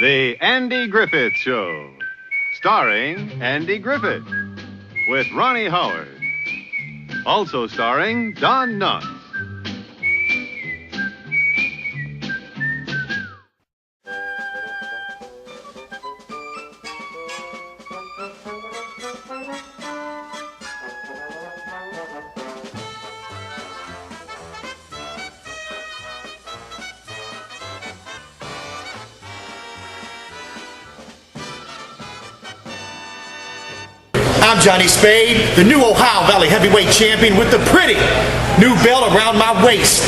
The Andy Griffith Show, starring Andy Griffith, with Ronnie Howard. Also starring Don Knotts. I'm Johnny Spade, the new Ohio Valley heavyweight champion with the pretty new belt around my waist.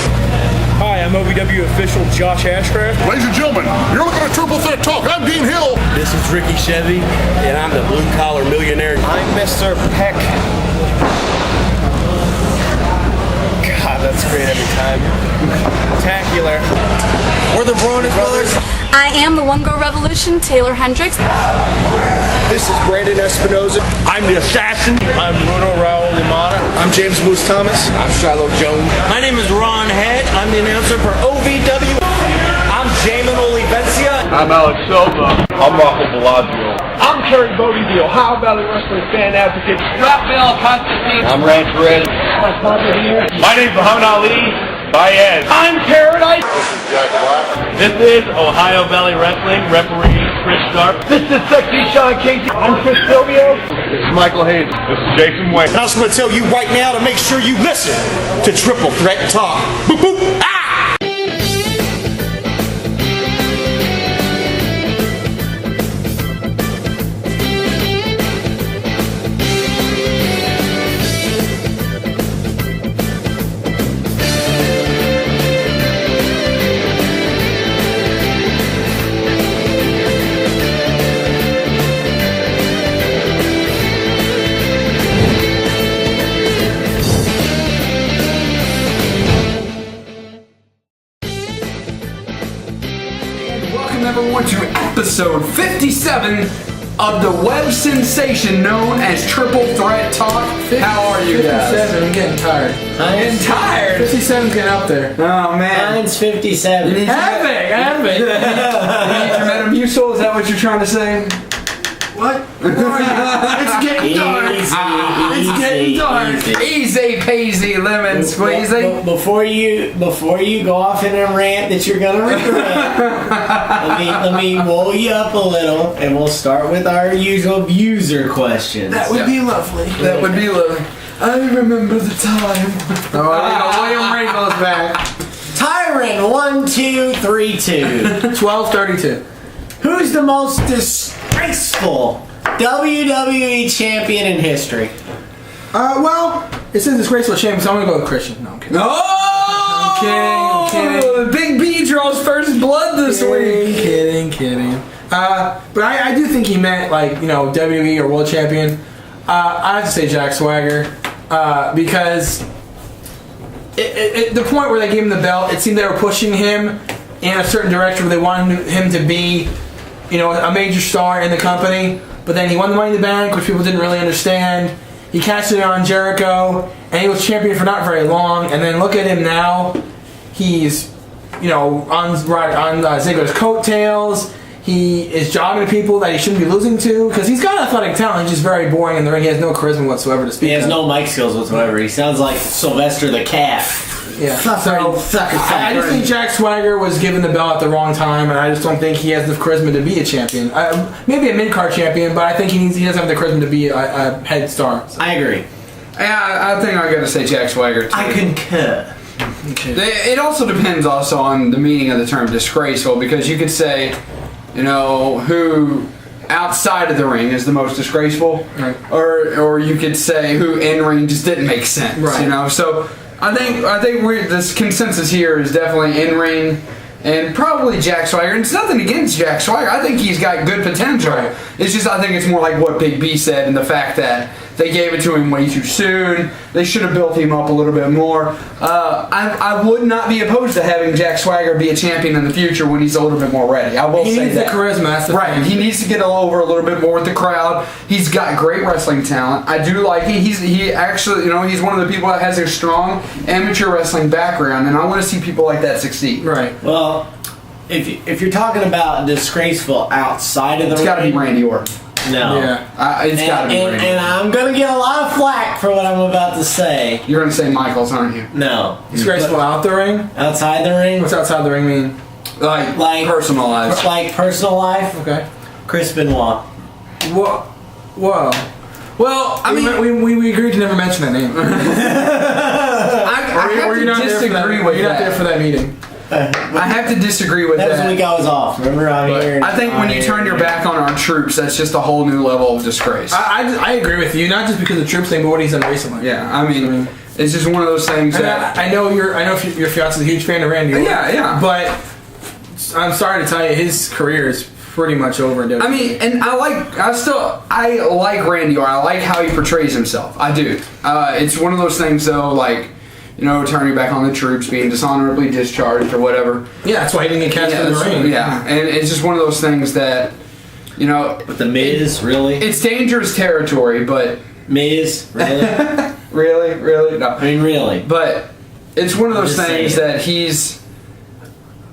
Hi, I'm OVW official Josh Ashcraft. Ladies and gentlemen, you're looking at Triple Threat Talk. I'm Dean Hill. This is Ricky Chevy, and I'm the blue collar millionaire. I'm Mr. Peck. God, that's great every time. Spectacular. We're the Bronis brothers. I am the One Girl Revolution, Taylor Hendricks. This is Brandon Espinoza. I'm the assassin. I'm Bruno Raul Limata. I'm James Moose Thomas. I'm Shiloh Jones. My name is Ron Head. I'm the announcer for OVW. I'm Jamin Olivencia. I'm Alex Silva. I'm Rocco Bellagio. I'm Kerry Bodie, the Ohio Valley Wrestling fan advocate. Raphael Constantine. I'm Rand Perez. My name's Muhammad Ali. Baez. I'm Paradise. This is Jack Black. This is Ohio Valley Wrestling. Referee Chris Sharp. This is Sexy Sean Casey. I'm Chris Silvio. This is Michael Hayes. This is Jason Wayne. And I was going to tell you right now to make sure you listen to Triple Threat Talk. Boop, boop, ah! Everyone to episode 57 of the web sensation known as Triple Threat Talk. How are you guys? 57, I'm getting tired. I'm getting tired. 57's getting up there. Oh man. Mine's 57. Epic. You need your Metamucil, is that what you're trying to say? What? It's getting dark. It's getting dark. Easy peasy lemon squeezy. Before you go off in a rant that you're gonna regret, let me roll you up a little, and we'll start with our usual user questions. That would be lovely. That would be lovely. I remember the time. William Ringo's back. Tyrant 1232 1232. Who's the most disgraceful WWE champion in history? Well, it says disgraceful champion, so I'm gonna go with Christian. No, I'm kidding. Oh! I'm kidding. Big B draws first blood this week. Kidding. But I do think he meant WWE or world champion. I have to say Jack Swagger because the point where they gave him the belt, it seemed they were pushing him in a certain direction where they wanted him to be, a major star in the company. But then he won the Money in the Bank, which people didn't really understand. He cashed it on Jericho, and he was champion for not very long. And then look at him now. He's, on Ziggler's coattails. He is jobbing to people that he shouldn't be losing to because he's got athletic talent. He's just very boring in the ring. He has no charisma whatsoever to speak. He has no mic skills whatsoever. He sounds like Sylvester the Cat. Yeah. I just think Jack Swagger was given the belt at the wrong time, and I just don't think he has the charisma to be a champion. Maybe a mid-card champion, but I think he doesn't have the charisma to be a head star. So. I agree. Yeah, I think I gotta say Jack Swagger too. I concur. Okay. It also depends on the meaning of the term disgraceful, because you could say, who outside of the ring is the most disgraceful, right. or you could say who in ring just didn't make sense, right. So I think this consensus here is definitely in ring and probably Jack Swagger. And it's nothing against Jack Swagger. I think he's got good potential. Right. It's just I think it's more like what Big B said, and the fact that they gave it to him way too soon. They should have built him up a little bit more. I would not be opposed to having Jack Swagger be a champion in the future when he's a little bit more ready. I will say that. He needs the charisma. That's the thing. He needs to get over a little bit more with the crowd. He's got great wrestling talent. I do like it. He actually, he's one of the people that has a strong amateur wrestling background, and I want to see people like that succeed. Right. Well, if you're talking about disgraceful outside of the It's got to be ring, Randy Orton. no. Yeah, it's got to be Randy. And I'm gonna get a lot of flack for what I'm about to say. You're gonna say Michaels, aren't you? No, Disgraceful out the ring? outside the ring, What's outside the ring mean? Like personal lives. like personal life. Okay. Chris Benoit. Whoa. Well, I mean, we agreed to never mention that name. I have to disagree with You're not there for that meeting. I have to disagree with That was that. the week I was off. Remember, I'm here. I think when you turn your back on our troops, that's just a whole new level of disgrace. I agree with you, not just because of the troops thing, but what he's done recently. Yeah, I mean, it's just one of those things And that I know your fiance is a huge fan of Randy Orton. Yeah. But I'm sorry to tell you, his career is pretty much over. I mean, and I like Randy Orton. I like how he portrays himself. I do. It's one of those things though, like, you know, turning your back on the troops, being dishonorably discharged or whatever. Yeah, that's why he didn't get cast in the ring. Yeah, and it's just one of those things that, you know. But the Miz, really? It's dangerous territory, but. Miz, really? Really? No. I mean, really. But it's one of those things that he's.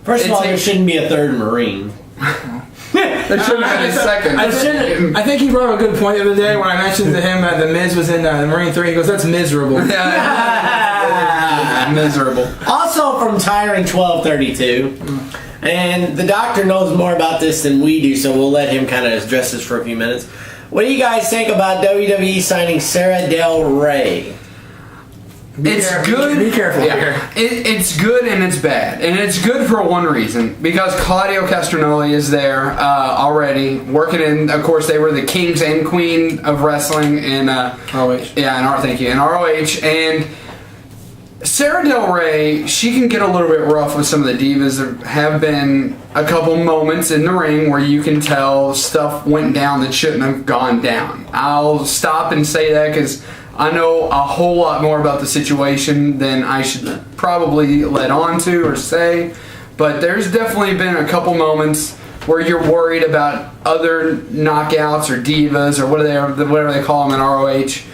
First of all, there shouldn't be a third Marine. There shouldn't have been a second. I think he brought up a good point the other day when I mentioned to him that the Miz was in the Marine 3. He goes, "That's miserable." Miserable. Also from Tyron 1232, and the doctor knows more about this than we do, so we'll let him kind of address this for a few minutes. What do you guys think about WWE signing Sarah Del Rey? It's good. Be careful. Yeah. It's good and it's bad. And it's good for one reason. Because Claudio Castronoli is there already, working in, of course, they were the kings and queen of wrestling in ROH. Yeah, in ROH. And Sarah Del Rey, she can get a little bit rough with some of the divas. There have been a couple moments in the ring where you can tell stuff went down that shouldn't have gone down. I'll stop and say that because I know a whole lot more about the situation than I should probably let on to or say. But there's definitely been a couple moments where you're worried about other knockouts or divas or whatever they call them in ROH.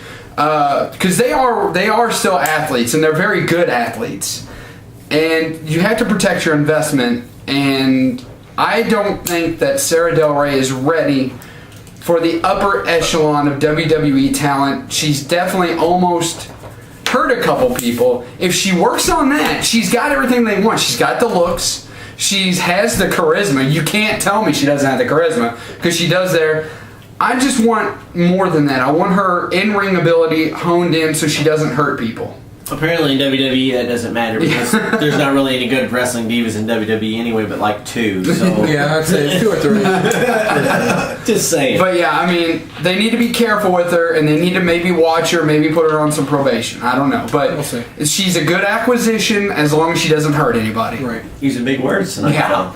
Because they are still athletes and they're very good athletes, and you have to protect your investment. And I don't think that Sarah Del Rey is ready for the upper echelon of WWE talent. She's definitely almost hurt a couple people. If she works on that, she's got everything they want. She's got the looks. She has the charisma. You can't tell me she doesn't have the charisma because she does there. I just want more than that. I want her in-ring ability honed in so she doesn't hurt people. Apparently in WWE that doesn't matter because there's not really any good wrestling divas in WWE anyway, but like 2. So Yeah, I'd say 2 or 3. Just saying. But yeah, I mean, they need to be careful with her, and they need to maybe watch her, maybe put her on some probation. I don't know, but We'll see. she's a good acquisition as long as she doesn't hurt anybody. Right. Using big words tonight. Yeah.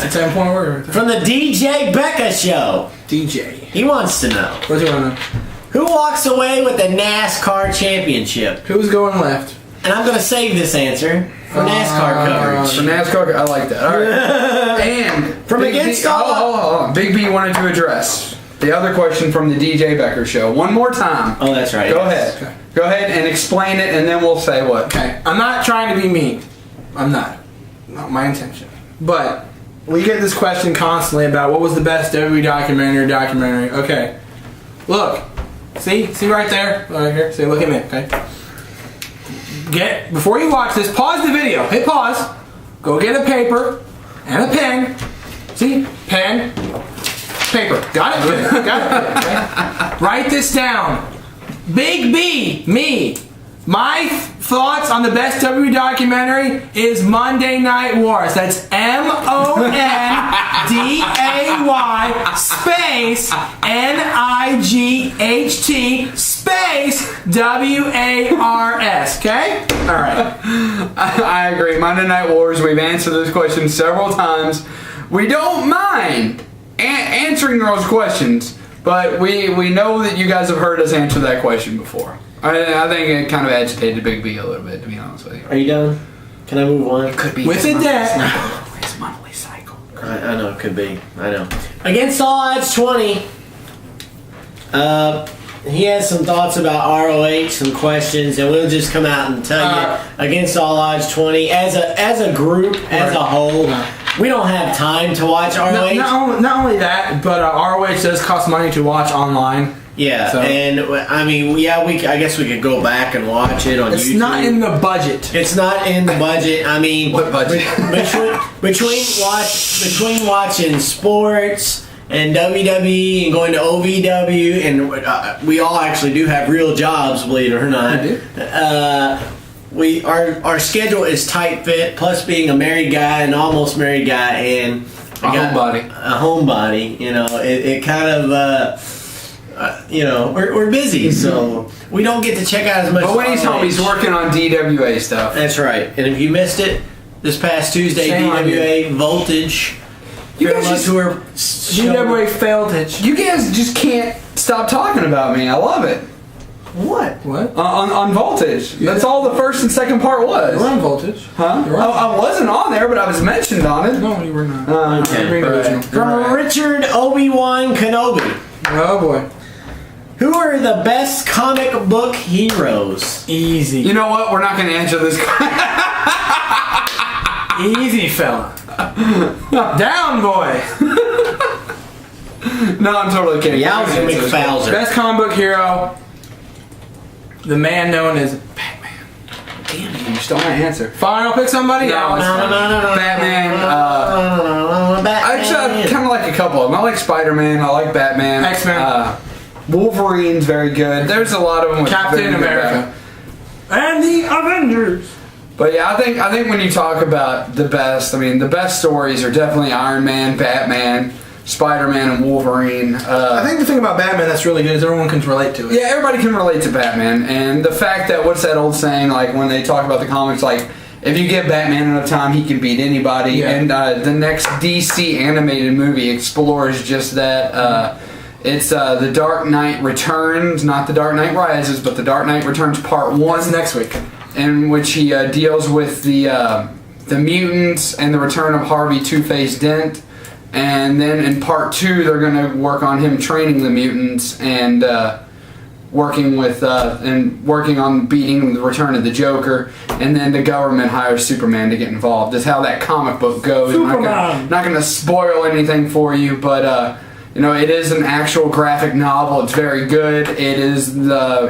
It's a 10-point word right there. From the DJ Becca Show, DJ. he wants to know What do you want to know? who walks away with the NASCAR championship. Who's going left? And I'm going to save this answer for NASCAR coverage. For NASCAR, I like that. All right. And From Big against B, all- hold on. Big B wanted to address the other question from the DJ Becker Show one more time. Oh, that's right. Go yes. ahead. Go ahead and explain it, and then we'll say what. Okay. I'm not trying to be mean. I'm not. Not my intention. But we get this question constantly about what was the best WWE documentary. Okay. Look. See right there? Right here. See, look at me, okay? Before you watch this, pause the video. Hit pause. Go get a paper and a pen. See? Pen, paper. Got it? Good. Got it? Okay. Write this down. Big B, me. My thoughts on the best WWE documentary is Monday Night Wars. That's MONDAY space NIGHT space WARS. Okay? Alright. I agree. Monday Night Wars, we've answered this question several times. We don't mind answering those questions, but we know that you guys have heard us answer that question before. I think it kind of agitated Big B a little bit, to be honest with you. Are you done? Can I move on? It could be With a debt. His monthly cycle. I know it could be. I know. Against all odds 20. he has some thoughts about ROH, some questions, and we'll just come out and tell you against all odds 20 as a group, as a whole. We don't have time to watch ROH. Not only that, but ROH does cost money to watch online. Yeah, so. And I mean, I guess we could go back and watch it on YouTube. It's not in the budget. It's not in the budget. I mean, what budget? between watching sports and WWE and going to OVW, and we all actually do have real jobs, believe it or not. I do. Our schedule is tight fit. Plus, being a married guy, an almost married guy, and a homebody. You know, it kind of. We're busy, so we don't get to check out as much. But when he's home, he's working on DWA stuff. That's right. And if you missed it, this past Tuesday, DWA Voltage. You guys just DWA Voltage. You guys just can't stop talking about me. I love it. What? On Voltage. Yeah. That's all the first and second part was. You're on Voltage. Huh? I wasn't on there, but I was mentioned on it. No, you were not. Okay. From Richard Obi-Wan Kenobi. Oh boy. Who are the best comic book heroes? Easy. You know what? We're not going to answer this. Easy, fella. Down, boy. No, I'm totally kidding. Yowza McFowler. Best comic book hero. The man known as Batman. Damn you stole my answer. Fine, I'll pick somebody else. Batman. Actually, I kind of like a couple of them. I like Spider-Man. I like Batman. X-Men. Wolverine's very good. There's a lot of them. With Captain America. And the Avengers. But yeah, I think when you talk about the best, I mean, the best stories are definitely Iron Man, Batman, Spider-Man, and Wolverine. I think the thing about Batman that's really good is everyone can relate to it. Yeah, everybody can relate to Batman. And the fact that, what's that old saying, like when they talk about the comics, like, if you give Batman enough time, he can beat anybody. Yeah. And the next DC animated movie explores just that. It's The Dark Knight Returns, not The Dark Knight Rises, but The Dark Knight Returns Part 1. That's next week. In which he deals with the mutants and the return of Harvey Two-Face Dent. And then in Part 2, they're going to work on him training the mutants and working on beating the return of the Joker. And then the government hires Superman to get involved. That's how that comic book goes. I'm not going to spoil anything for you, but it is an actual graphic novel. It's very good. It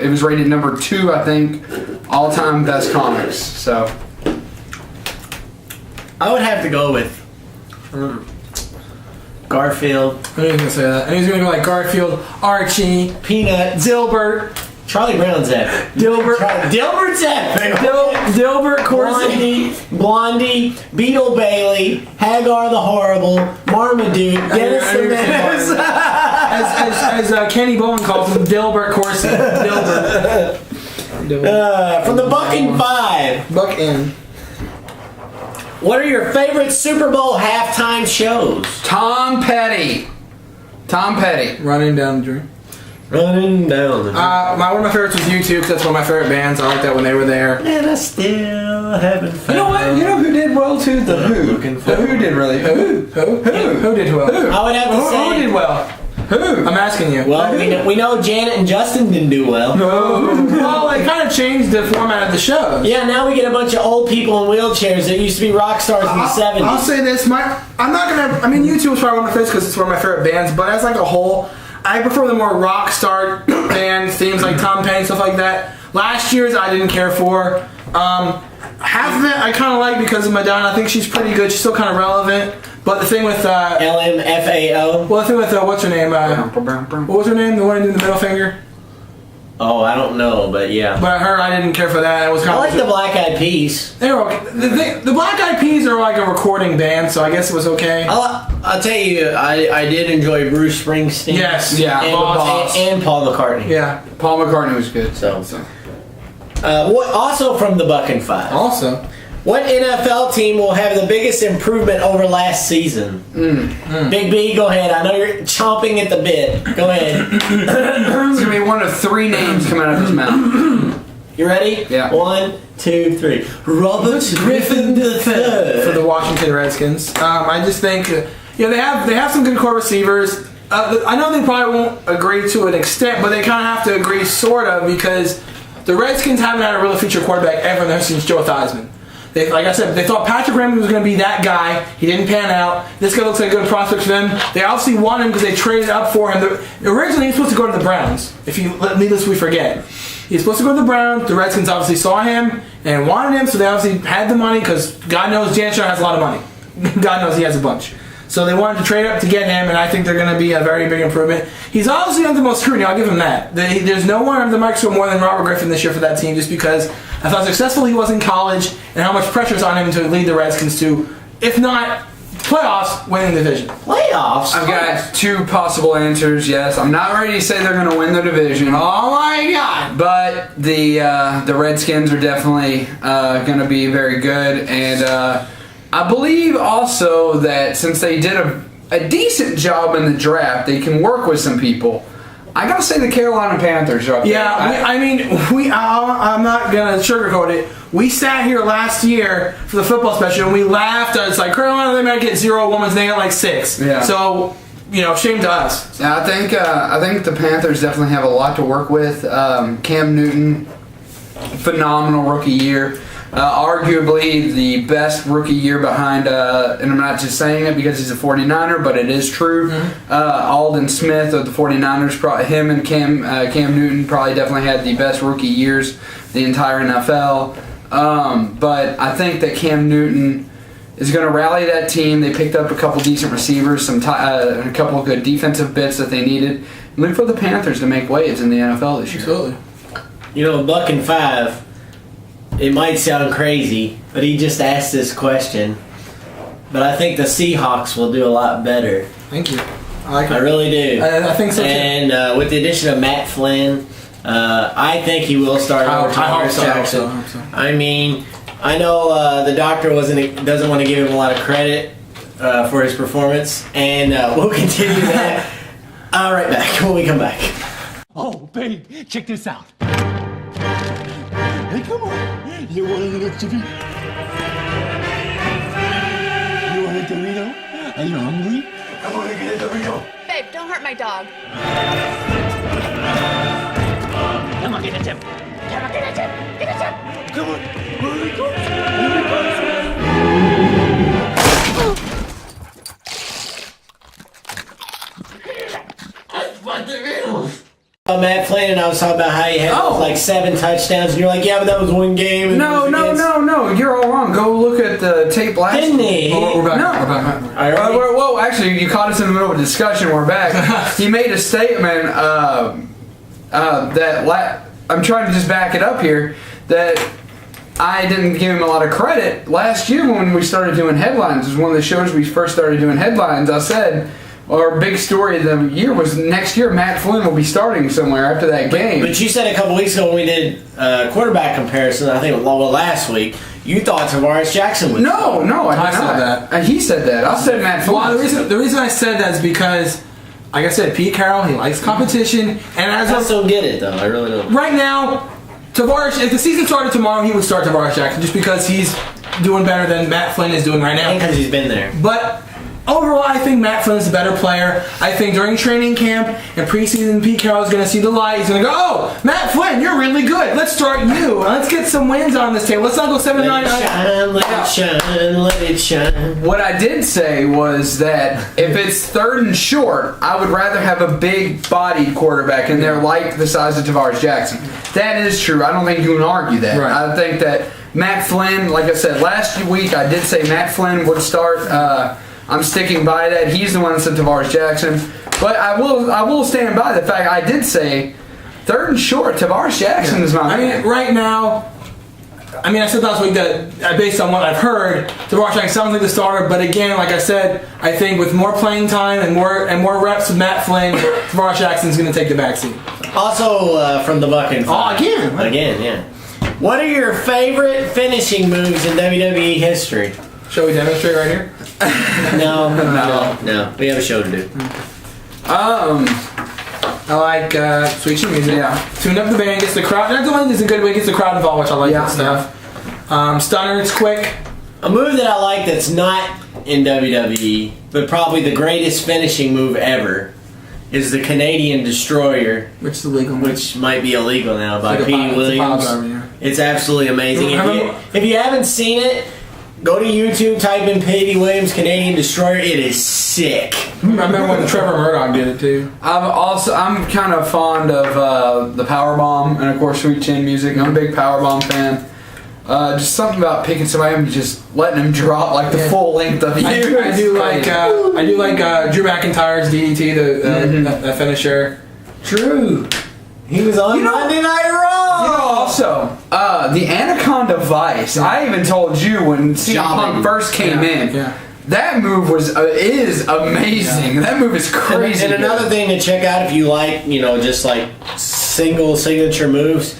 was rated number 2, I think, all-time best comics. So I would have to go with Garfield. I knew he was going to say that. And he's going to go like Garfield, Archie, Peanut, Dilbert. Charlie Brown's epic. Dilbert's epic. Dilbert Corsi. Blondie, Beetle Bailey, Hagar the Horrible, Marmaduke, Dennis the Menace. As Kenny Bowen calls him, Dilbert Corsi. Dilbert. From the Buck and Five. Buck in. What are your favorite Super Bowl halftime shows? Tom Petty. Running Down the Dream. Running down the one of my favorites was U2 because that's one of my favorite bands. I like that when they were there. And I still haven't found. You know what? You know who did well too? The Who. The Who did really. Who did well? Who? I would have to say. Who did well? Who? I'm asking you. Well, we know Janet and Justin didn't do well. No. Well, they kind of changed the format of the show. Yeah, now we get a bunch of old people in wheelchairs that used to be rock stars in the 70s. I'll say this. U2 was probably one of my favorites because it's one of my favorite bands, but as like a whole, I prefer the more rock star bands, themes like Tom Petty, stuff like that. Last year's I didn't care for. Half of it I kind of like because of Madonna. I think she's pretty good. She's still kind of relevant. But the thing with LMFAO. Well, the thing with what's her name? What was her name? The one who did the middle finger. Oh, I don't know, but yeah. But her, I didn't care for that. It was kind I like the Black Eyed Peas. They were okay. The Black Eyed Peas are like a recording band, so I guess it was okay. I'll tell you, I did enjoy Bruce Springsteen. Yes, yeah, and Paul McCartney. Yeah, Paul McCartney was good. So. Also from the Buck and Five. Also. What NFL team will have the biggest improvement over last season? Big B, go ahead. I know you're chomping at the bit. Go ahead. It's going to be one of 3 names coming out of his mouth. You ready? Yeah. 1, 2, 3. Robert Griffin III. For the Washington Redskins. I just think, they have some good core receivers. I know they probably won't agree to an extent, but they kind of have to agree sort of because the Redskins haven't had a real feature quarterback ever since Joe Theismann. Like I said, they thought Patrick Graham was going to be that guy. He didn't pan out. This guy looks like a good prospect for them. They obviously want him because they traded up for him. Originally, he was supposed to go to the Browns. If you needlessly forget, he was supposed to go to the Browns. The Redskins obviously saw him and wanted him, so they obviously had the money because God knows Jan Shaw has a lot of money. God knows he has a bunch. So they wanted to trade up to get him, and I think they're going to be a very big improvement. He's obviously under the most scrutiny. I'll give him that. There's no one under the microscope more than Robert Griffin this year for that team, just because of how successful he was in college and how much pressure is on him to lead the Redskins to, if not playoffs, winning the division. Playoffs? I've got two possible answers. Yes, I'm not ready to say they're going to win the division. Oh my God! But the Redskins are definitely going to be very good, and I believe also that since they did a decent job in the draft, they can work with some people. I gotta say the Carolina Panthers are up there. Yeah, I'm not gonna sugarcoat it. We sat here last year for the football special and we laughed. It's like Carolina, they might get 0 women's, they got like 6. Yeah. So, shame to us. Yeah, I think the Panthers definitely have a lot to work with. Cam Newton, phenomenal rookie year. Arguably the best rookie year behind, and I'm not just saying it because he's a 49er, but it is true. Mm-hmm. Aldon Smith of the 49ers, him and Cam Newton probably definitely had the best rookie years the entire NFL. But I think that Cam Newton is going to rally that team. They picked up a couple decent receivers, a couple of good defensive bits that they needed. Look for the Panthers to make waves in the NFL this year. Absolutely. $1.05. It might sound crazy, but he just asked this question. But I think the Seahawks will do a lot better. Thank you. I like it. I really do. I think so too. And with the addition of Matt Flynn, I think he will start over Tavares Jackson. I hope so. I mean, I know the doctor doesn't want to give him a lot of credit for his performance, and we'll continue that. Right back when we come back. Oh, babe, check this out. Hey, come on. You want a little chippy? You want a Dorito? Are you hungry? I want to get a Dorito. Babe, don't hurt my dog. Come on, get a tip. Come on, get a tip. Get a tip. Come on. Here we go. Here we go. I want the Doritos. Matt Flynn and I was talking about how he had like 7 touchdowns, and you're like, yeah, but that was one game. And No, you're all wrong. Go look at the tape last Didn't he? We're back. No. We're back. Well, actually, you caught us in the middle of a discussion. We're back. He made a statement that I'm trying to just back it up here, that I didn't give him a lot of credit. Last year when we started doing headlines, it was one of the shows we first started doing headlines, I said our big story of the year was next year Matt Flynn will be starting somewhere after that game. But you said a couple weeks ago when we did quarterback comparison, I think last week, you thought Tavares Jackson was. No, I did said not. that. He said that. I said Matt Flynn. Well, the reason I said that is because, like I said, Pete Carroll, he likes competition, and I don't get it though. I really don't. Right now, Tavares, if the season started tomorrow, he would start Tavares Jackson just because he's doing better than Matt Flynn is doing right now. And because he's been there. But overall, I think Matt Flynn is a better player. I think during training camp and preseason, Pete Carroll is going to see the light. He's going to go, oh, Matt Flynn, you're really good. Let's start you. Let's get some wins on this table. Let's not go 7-9. Let it shine, let it shine. What I did say was that if it's 3rd and short, I would rather have a big-bodied quarterback in there like the size of Tavares Jackson. That is true. I don't think you can argue that. Right. I think that Matt Flynn, like I said, last week I did say Matt Flynn would start. I'm sticking by that. He's the one that said Tavares Jackson. But I will stand by the fact I did say 3rd and short, Tavares Jackson is my man. I mean, right now, I said last week that based on what I've heard, Tavares Jackson sounds like the starter. But again, like I said, I think with more playing time and more reps with Matt Flynn, Tavares Jackson's going to take the backseat. Also from the Buccaneers. Oh, again? Again, yeah. What are your favorite finishing moves in WWE history? Shall we demonstrate right here? No. We have a show to do. I like Sweet Chin Music. Yeah. Tune up the band, gets the crowd. That's the one that's a good way, gets the crowd involved, which I like that stuff. Stunner, it's quick. A move that I like that's not in WWE, but probably the greatest finishing move ever, is the Canadian Destroyer, Which is illegal. which might be illegal now, by It's like a Petey pile Williams. driver, yeah. It's absolutely amazing. If you haven't seen it, go to YouTube, type in Petey Williams Canadian Destroyer. It is sick. I remember when Trevor Murdoch did it too. I'm kind of fond of the Powerbomb and of course Sweet Chin music. I'm a big Powerbomb fan. Just something about picking somebody up and just letting them drop like the full length of you. I do like Drew McIntyre's DDT, the finisher. Drew. He was on Monday Night Raw. You know, also, the Anaconda Vice. I even told you when CM Punk first came in. Yeah. That move is amazing. Yeah. That move is crazy. And another thing to check out if you like, just like single signature moves,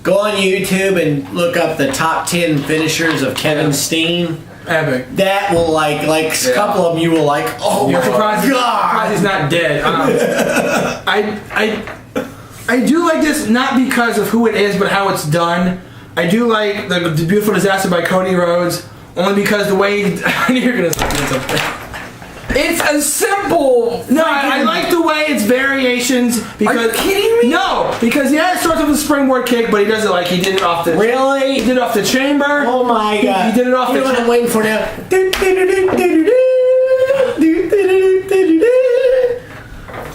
go on YouTube and look up the top 10 finishers of Kevin Steen. Epic. That will a couple of them you will like. Oh You're my surprised God! He's not dead. I do like this not because of who it is, but how it's done. I do like the Beautiful Disaster by Cody Rhodes, only because the way I knew you're gonna say something. It's a simple. No, I like the way it's variations. Because, are you kidding me? No, because it starts with a springboard kick, but he does it like he did it off the. Really? He did it off the chamber. Oh my God! He did it off the. What I'm waiting for now.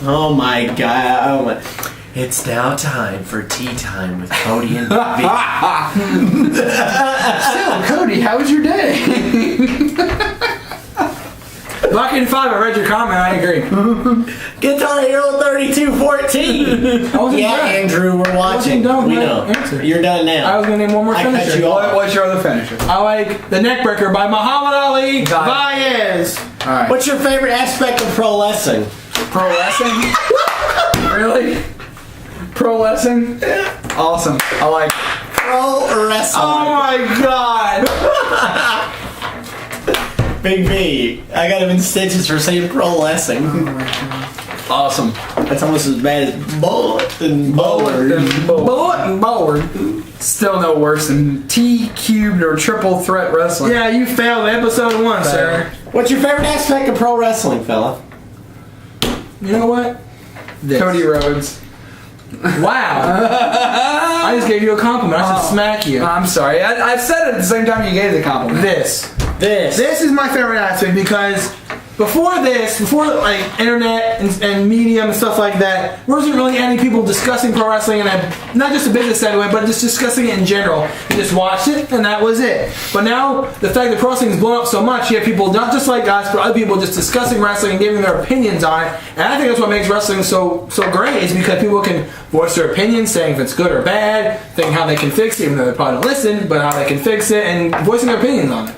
Oh my God! Oh my. It's now time for tea time with Cody and Vic. Still, Cody, how was your day? Black and 5, I read your comment, I agree. Guitar Hero 3214. Yeah, Andrew, we're watching. We know. Answer. You're done now. I was going to name one more finisher. cut you off. What's your other finisher? I like the Neckbreaker by Muhammad Ali Baez. All right. What's your favorite aspect of pro wrestling? Pro wrestling? Really? Pro wrestling? Awesome. I like Pro wrestling. Oh my God. Big B. I got him in stitches for saying pro wrestling. Oh my God. awesome. That's almost as bad as bullet and bollard. Bullet and bollard. Still no worse than T cubed or triple threat wrestling. Yeah, you failed episode 1, sir. What's your favorite aspect of pro wrestling, fella? You know what? This. Cody Rhodes. Wow. I just gave you a compliment. I should smack you. I'm sorry. I said it at the same time you gave the compliment. This is my favorite aspect because before like internet and media and stuff like that, there wasn't really any people discussing pro wrestling and not just a business anyway, but just discussing it in general. You just watched it and that was it. But now the fact that pro wrestling has blown up so much, you have people not just like us, but other people just discussing wrestling and giving their opinions on it. And I think that's what makes wrestling so great is because people can voice their opinions, saying if it's good or bad, saying how they can fix it, even though they probably don't listen, but how they can fix it, and voicing their opinions on it.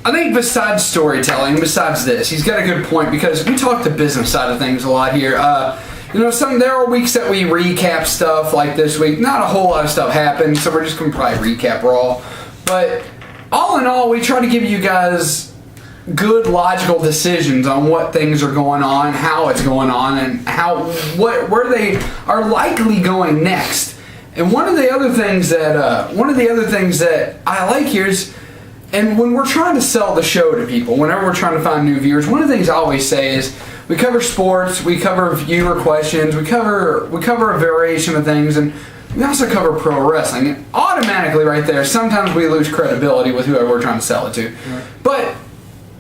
I think besides storytelling, besides this, he's got a good point because we talk the business side of things a lot here. There are weeks that we recap stuff like this week. Not a whole lot of stuff happened, so we're just going to probably recap Raw. But all in all, we try to give you guys good logical decisions on what things are going on, how it's going on, and where they are likely going next. And one of the other things that I like here is, and when we're trying to sell the show to people, whenever we're trying to find new viewers, one of the things I always say is we cover sports, we cover viewer questions, we cover a variation of things, and we also cover pro wrestling. And automatically right there, sometimes we lose credibility with whoever we're trying to sell it to. Right. But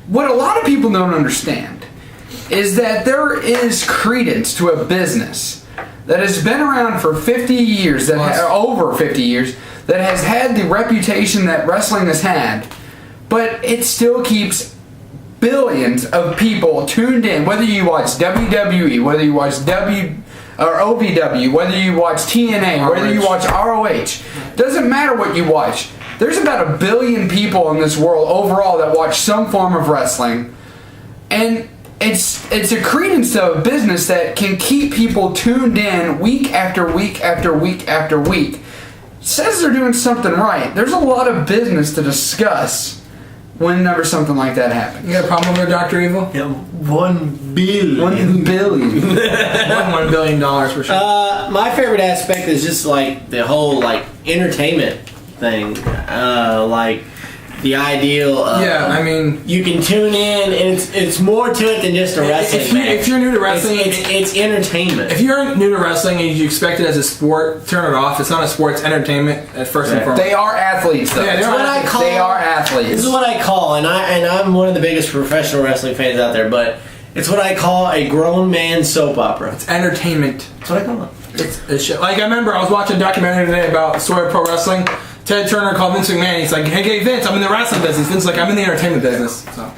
what a lot of people don't understand is that there is credence to a business that has been around for 50 years, over 50 years, that has had the reputation that wrestling has had, but it still keeps billions of people tuned in, whether you watch WWE, whether you watch OVW, whether you watch TNA, whether you watch ROH. Doesn't matter what you watch. There's about 1 billion people in this world overall that watch some form of wrestling, and it's a credence to a business that can keep people tuned in week after week after week after week. Says they're doing something right. There's a lot of business to discuss whenever something like that happens. You got a problem with Dr. Evil? Yeah, $1 billion. $1 billion. $1 billion for sure. My favorite aspect is just like the whole like entertainment thing. Like the ideal. Yeah, I mean, you can tune in, and it's more to it than just a wrestling match. If you're new to wrestling, it's entertainment. If you're new to wrestling and you expect it as a sport, turn it off. It's not a sport; it's entertainment at first and foremost. They are athletes, though. Yeah, They are athletes. This is what I call, and I'm one of the biggest professional wrestling fans out there, but it's what I call a grown man soap opera. It's entertainment. That's what I call it. It's shit. Like, I remember I was watching a documentary today about the story of pro wrestling. Ted Turner called Vince McMahon. He's like, hey Vince, I'm in the wrestling business. Vince's like, I'm in the entertainment business. So.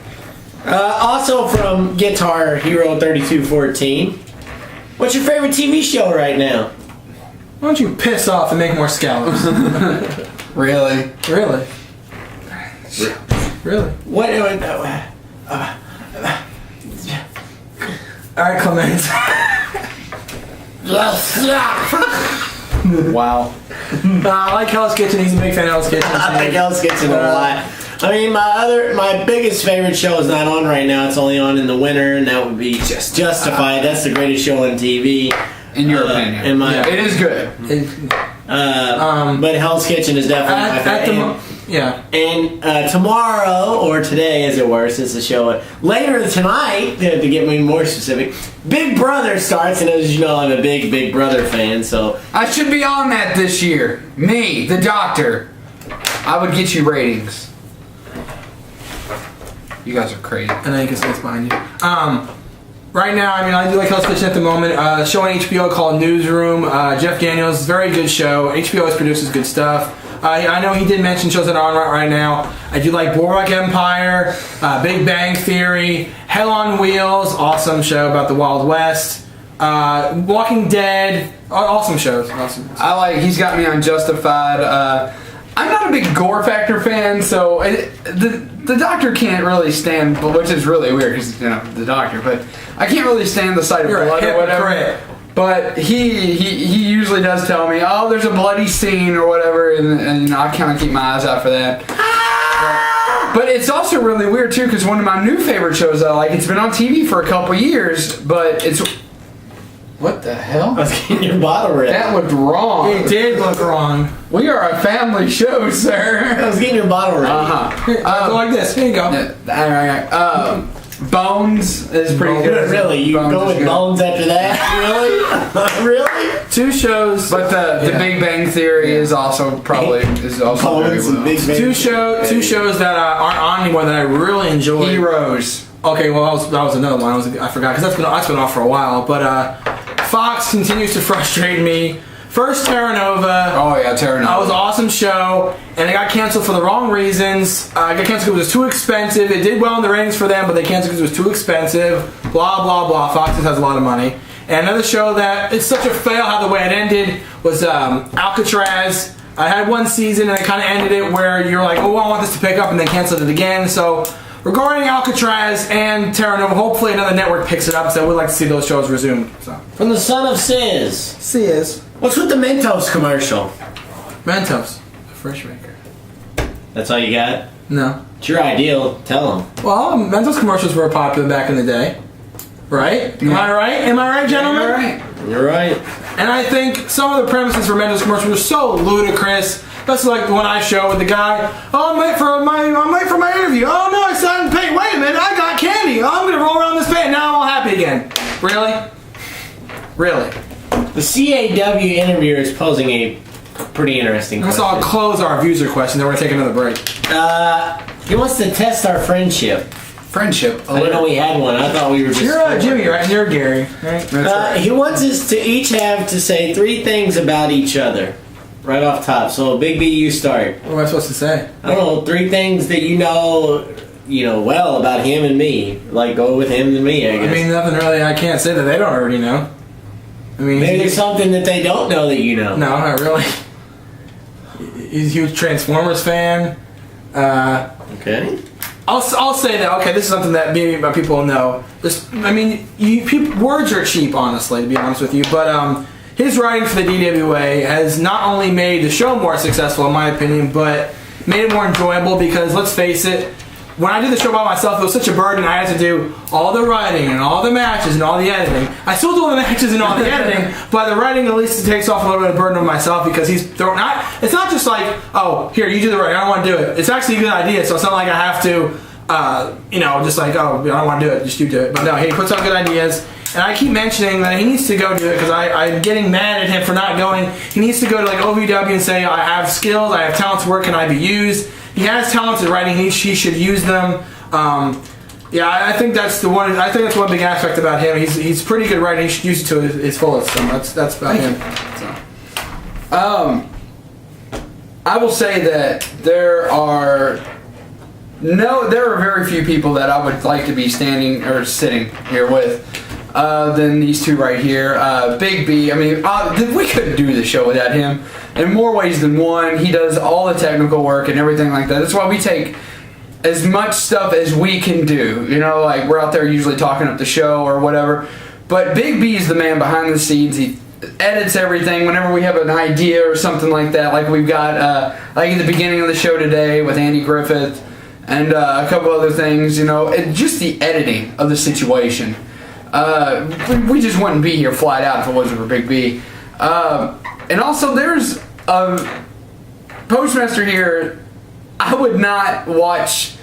Also from Guitar Hero 3214, what's your favorite TV show right now? Why don't you piss off and make more scallops? Really? Really? What? Alright, Clement. Wow. I like Hell's Kitchen. He's a big fan of Hell's Kitchen. I like Hell's Kitchen a lot. I mean, my biggest favorite show is not on right now. It's only on in the winter, and that would be Justified. That's the greatest show on TV. In your opinion. It is good. But Hell's Kitchen is definitely my favorite. And tomorrow, or today as it were, since the show later tonight, to get me more specific, Big Brother starts, and as you know, I'm a big Brother fan, so I should be on that this year. Me, the doctor. I would get you ratings. You guys are crazy. And then you can see it's behind you. Right now, I mean, I do like Hell's Kitchen at the moment. Show on HBO called Newsroom. Jeff Daniels, very good show. HBO always produces good stuff. I know he did mention shows that are on right now. I do like Boardwalk Empire, Big Bang Theory, Hell on Wheels, awesome show about the Wild West, Walking Dead, awesome shows. Awesome. He's got me on Justified. I'm not a big gore factor fan, so the doctor can't really stand, which is really weird because, you know, the doctor, but I can't really stand the sight of blood or whatever. But he usually does tell me, oh, there's a bloody scene or whatever, and you know, I kind of keep my eyes out for that. But it's also really weird too, because one of my new favorite shows that I like, it's been on TV for a couple years, but it's... What the hell? I was getting your bottle ready. That looked wrong. It did look wrong. We are a family show, sir. I was getting your bottle ready. Go like this. Here you go. Bones is pretty good. Really? You go with Bones after that? Really? Really? Two shows. But the Big Bang Theory is also very well. Two shows that aren't on anymore that I really enjoy. Heroes. Okay, well that was another one. I forgot because that's been off for a while. But Fox continues to frustrate me. First, Terra Nova. Oh yeah, Terra Nova. That was an awesome show, and it got canceled for the wrong reasons. It got canceled because it was too expensive. It did well in the ratings for them, but they canceled because it was too expensive. Blah blah blah. Fox has a lot of money. And another show that it's such a fail how the way it ended was Alcatraz. I had one season and I kind of ended it where you're like, oh, I want this to pick up, and then canceled it again. So regarding Alcatraz and Terra Nova, hopefully another network picks it up. So I would like to see those shows resumed. So. From the son of Sis. What's with the Mentos commercial? Mentos, the fresh maker. That's all you got? No. It's your ideal. Tell them. Well, Mentos commercials were popular back in the day. Right? Am I right? Am I right, gentlemen? You're right. And I think some of the premises for Mentos commercials were so ludicrous. That's like the one I showed with the guy. Oh, I'm late for my interview. Oh no, I signed the paint. Wait a minute, I got candy. Oh, I'm gonna roll around this paint. Now I'm all happy again. Really? The CAW interviewer is posing a pretty interesting question. So I'll close our user question, then we're gonna take another break. He wants to test our friendship. I didn't know we had one. I thought we were just... You're Jimmy, right? And you're Gary, right? Right. He wants us to each have to say 3 things about each other. Right off top. So, Big B, you start. What am I supposed to say? I don't know. 3 things that you know well about him and me. Like, go with him and me, I guess. I mean, nothing really I can't say that they don't already know. I mean, maybe there's something that they don't know that you know. No, not really. He's a huge Transformers fan. Okay. I'll say that. Okay, this is something that maybe my people know. Words are cheap, honestly, to be honest with you. But his writing for the DWA has not only made the show more successful, in my opinion, but made it more enjoyable. Because let's face it, when I did the show by myself, it was such a burden. I had to do all the writing and all the matches and all the editing. I still do all the matches and all the editing, but the writing at least takes off a little bit of burden on myself because he's throwing. It's not just like, oh, here, you do the writing. I don't want to do it. It's actually a good idea, so it's not like I have to, just like, oh, I don't want to do it. Just you do it. But no, he puts out good ideas. And I keep mentioning that he needs to go do it because I'm getting mad at him for not going. He needs to go to like OVW and say, I have skills, I have talents, where can I be used? He has talents in writing, he should use them. I think that's one big aspect about him. He's pretty good at writing, he should use it to his fullest. So that's about him. So. I will say that there are very few people that I would like to be standing or sitting here with. Than these two right here. Big B, I mean, we couldn't do the show without him in more ways than one. He does all the technical work and everything like that. That's why we take as much stuff as we can do. Like we're out there usually talking up the show or whatever. But Big B is the man behind the scenes. He edits everything whenever we have an idea or something like that. Like we've got, like at the beginning of the show today with Andy Griffith and a couple other things, just the editing of the situation. We just wouldn't be here flat out if it wasn't for Big B. And also there's a Postmaster here. I would not watch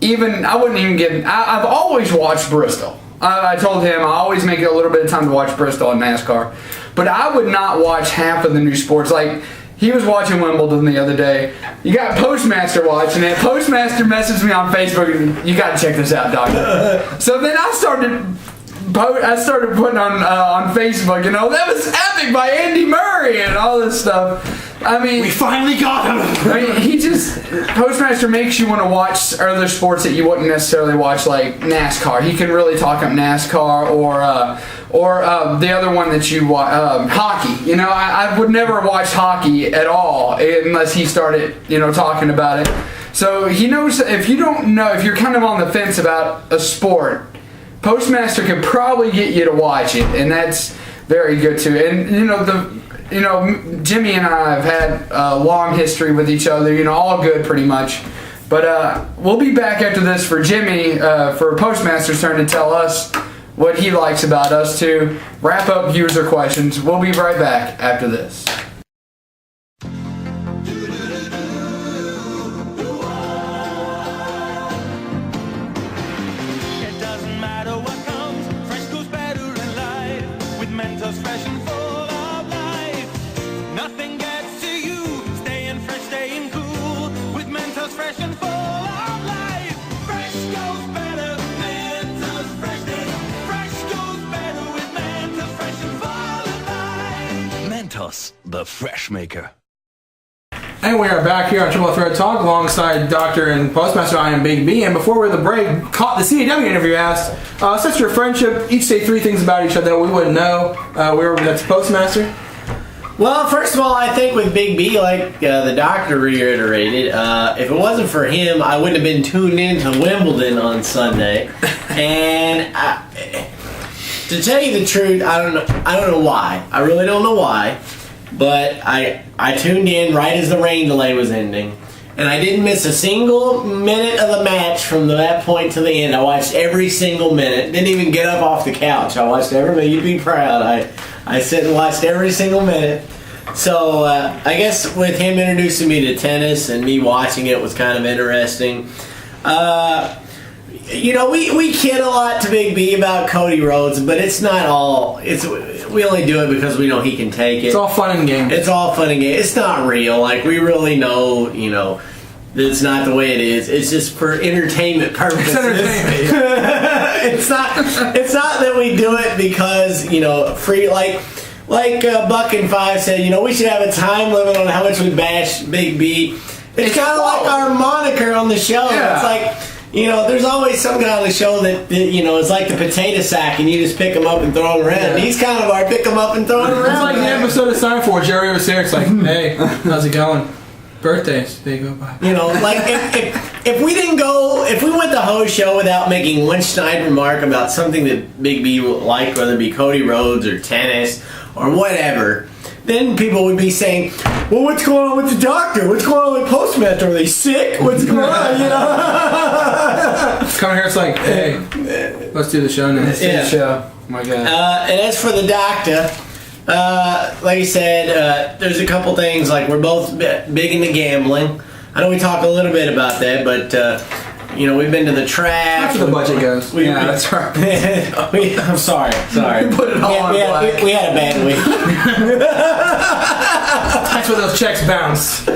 I've always watched Bristol. I told him I always make it a little bit of time to watch Bristol and NASCAR. But I would not watch half of the new sports. Like, he was watching Wimbledon the other day. You got Postmaster watching it. Postmaster messaged me on Facebook and you got to check this out, doctor. So then I started putting on Facebook, that was epic by Andy Murray and all this stuff. I mean, we finally got him. I mean, Postmaster makes you want to watch other sports that you wouldn't necessarily watch, like NASCAR. He can really talk up NASCAR or the other one that you watch, hockey. I would never watch hockey at all unless he started, talking about it. So he knows if you're kind of on the fence about a sport, Postmaster could probably get you to watch it, and that's very good too. And Jimmy and I have had a long history with each other. All good pretty much. But we'll be back after this for Jimmy for Postmaster's turn to tell us what he likes about us to wrap up user questions. We'll be right back after this. The Fresh Maker. And we are back here on Triple Threat Talk alongside Doctor and Postmaster. I am Big B. And before we're at the break, the CAW interview asked, since your friendship, each say 3 things about each other that we wouldn't know. That's Postmaster. Well, first of all, I think with Big B, like the doctor reiterated, if it wasn't for him, I wouldn't have been tuned in to Wimbledon on Sunday. And to tell you the truth, I don't know why. I really don't know why. But I tuned in right as the rain delay was ending. And I didn't miss a single minute of the match from that point to the end. I watched every single minute. Didn't even get up off the couch. I watched every minute. You'd be proud. I sit and watched every single minute. So I guess with him introducing me to tennis and me watching it was kind of interesting. We kid a lot to Big B about Cody Rhodes, but it's not all. We only do it because we know he can take it. It's all fun and games. It's all fun and games. It's not real. Like, we really know, that's not the way it is. It's just for entertainment purposes. It's entertainment. It's not that we do it because, free, like Buck and Five said, we should have a time limit on how much we bash Big B. It's kind of like our moniker on the show. Yeah. It's like, there's always some guy on the show that is like the potato sack, and you just pick him up and throw him around. Yeah. And he's kind of our pick him up and throw him around. It's like the episode of Seinfeld. Jerry was there. It's like, hey, how's it going? Birthdays. There you go. Bye. Like if we went the whole show without making one snide remark about something that Big B liked, whether it be Cody Rhodes or tennis or whatever, then people would be saying, well, what's going on with the doctor? What's going on with PostMaster? Are they sick? What's going on? You know? Coming here, it's like, hey, let's do the show now. Let's do the show. Oh my God. And as for the doctor, like I said, there's a couple things. Like, we're both big into gambling. I know we talk a little bit about that, but you know, we've been to the track. That's where the budget goes. Yeah, that's right. I'm sorry. We put it all on black. We had a bad week. That's where those checks bounce.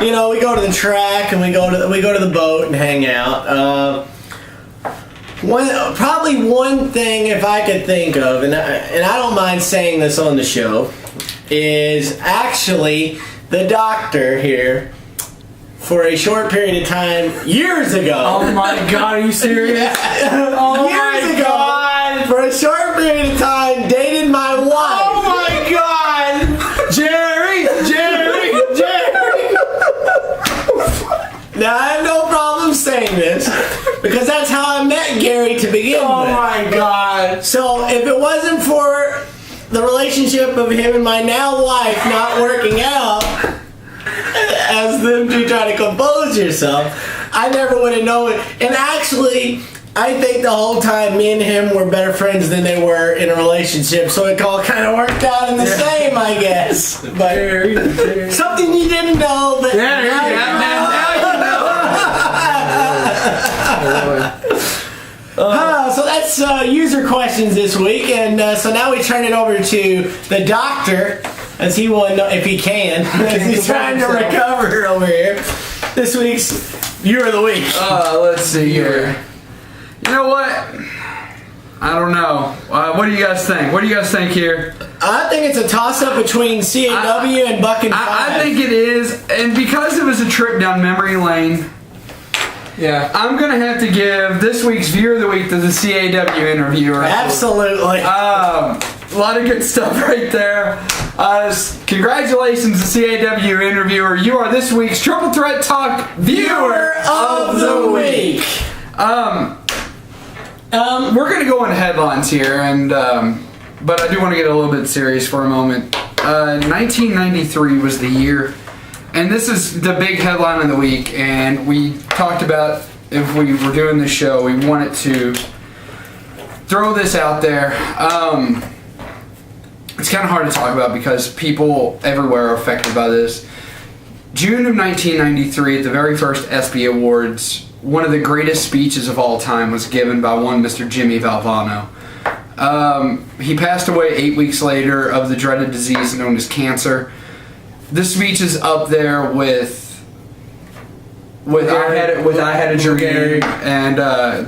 You know, we go to the track and we go to the boat and hang out. Probably one thing, if I could think of, and I don't mind saying this on the show, is actually the doctor here, for a short period of time, years ago. Oh my God, are you serious? Years ago, for a short period of time, dated my wife. Oh my God! Jerry! Now, I have no problem saying this, because that's how I met Gary to begin with. Oh my God. So, if it wasn't for the relationship of him and my now wife not working out, as them two try to compose yourself, I never would have known it. And actually, I think the whole time me and him were better friends than they were in a relationship, so it all kind of worked out in the same, I guess. But something you didn't know, but now you know. So that's user questions this week, and so now we turn it over to the doctor, as he will know if he can, as he's trying to recover over here. This week's Viewer of the Week. Let's see here. You know what? I don't know. What do you guys think? What do you guys think here? I think it's a toss-up between CAW and Buck and Five. I think it is, and because it was a trip down memory lane, yeah, I'm gonna have to give this week's Viewer of the Week to the CAW interviewer. Absolutely. A lot of good stuff right there. Congratulations to CAW interviewer. You are this week's Triple Threat Talk Viewer of the Week. We're gonna go into headlines here, and but I do want to get a little bit serious for a moment. 1993 was the year. And this is the big headline of the week, and we talked about, if we were doing this show, we wanted to throw this out there. It's kind of hard to talk about because people everywhere are affected by this. June of 1993, at the very first ESPY Awards, one of the greatest speeches of all time was given by one Mr. Jimmy Valvano. He passed away 8 weeks later of the dreaded disease known as cancer. This speech is up there with I Had a Dream, and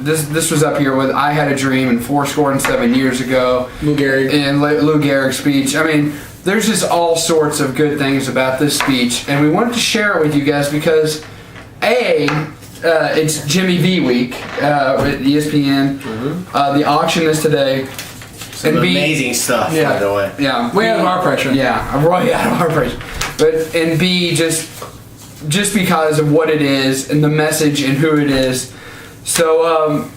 this was up here with I Had a Dream and 7 years ago. Lou Gehrig's speech. I mean, there's just all sorts of good things about this speech, and we wanted to share it with you guys because it's Jimmy V week at ESPN. The auction is today. Some amazing stuff, by the way. Yeah, way out of our pressure. Yeah, right out of our pressure. But and B, just because of what it is and the message and who it is. So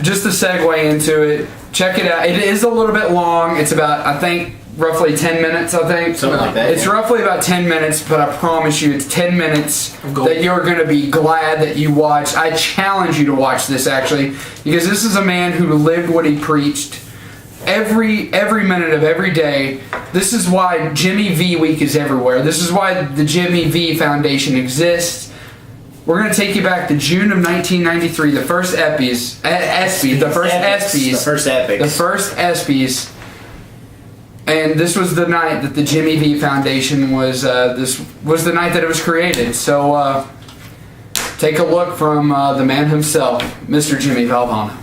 just to segue into it, check it out. It is a little bit long. It's about, I think, roughly 10 minutes, I think. Something like that. It's roughly about 10 minutes, but I promise you it's 10 minutes that you're going to be glad that you watched. I challenge you to watch this, actually, because this is a man who lived what he preached. Every minute of every day. This is why Jimmy V Week is everywhere. This is why the Jimmy V Foundation exists. We're going to take you back to June of 1993, the first ESPYs. The first ESPYs. And this was the night that the Jimmy V Foundation was, this was the night that it was created. So take a look from the man himself, Mr. Jimmy Valvano.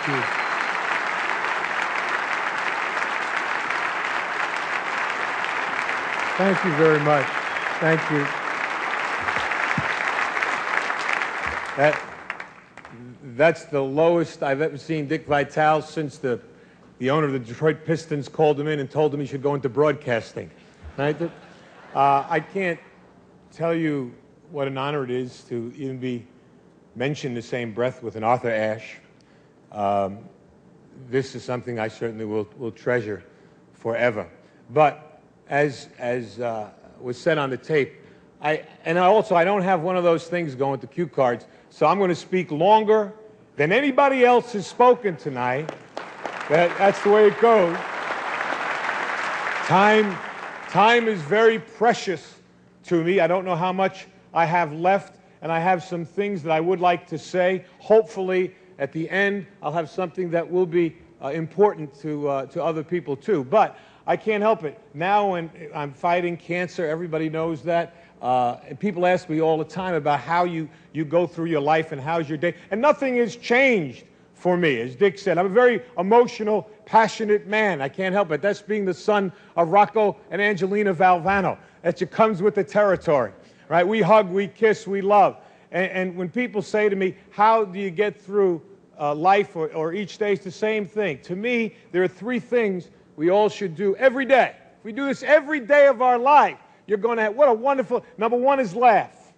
you. Thank you very much. Thank you. That's the lowest I've ever seen Dick Vitale since the owner of the Detroit Pistons called him in and told him he should go into broadcasting. Right? I can't tell you what an honor it is to even be mentioned in the same breath with an Arthur Ashe. This is something I certainly will treasure forever. But as was said on the tape, I don't have one of those things going to cue cards, so I'm going to speak longer than anybody else has spoken tonight. That's the way it goes. Time is very precious to me. I don't know how much I have left, and I have some things that I would like to say. Hopefully, at the end, I'll have something that will be important to other people too. But I can't help it. Now when I'm fighting cancer, everybody knows that. And people ask me all the time about how you go through your life and how's your day. And nothing has changed for me. As Dick said, I'm a very emotional, passionate man. I can't help it. That's being the son of Rocco and Angelina Valvano. That just comes with the territory. Right? We hug, we kiss, we love. And when people say to me, how do you get through life or each day, it's the same thing. To me, there are three things we all should do every day. If we do this every day of our life, you're going to have, what a wonderful, number one is laugh.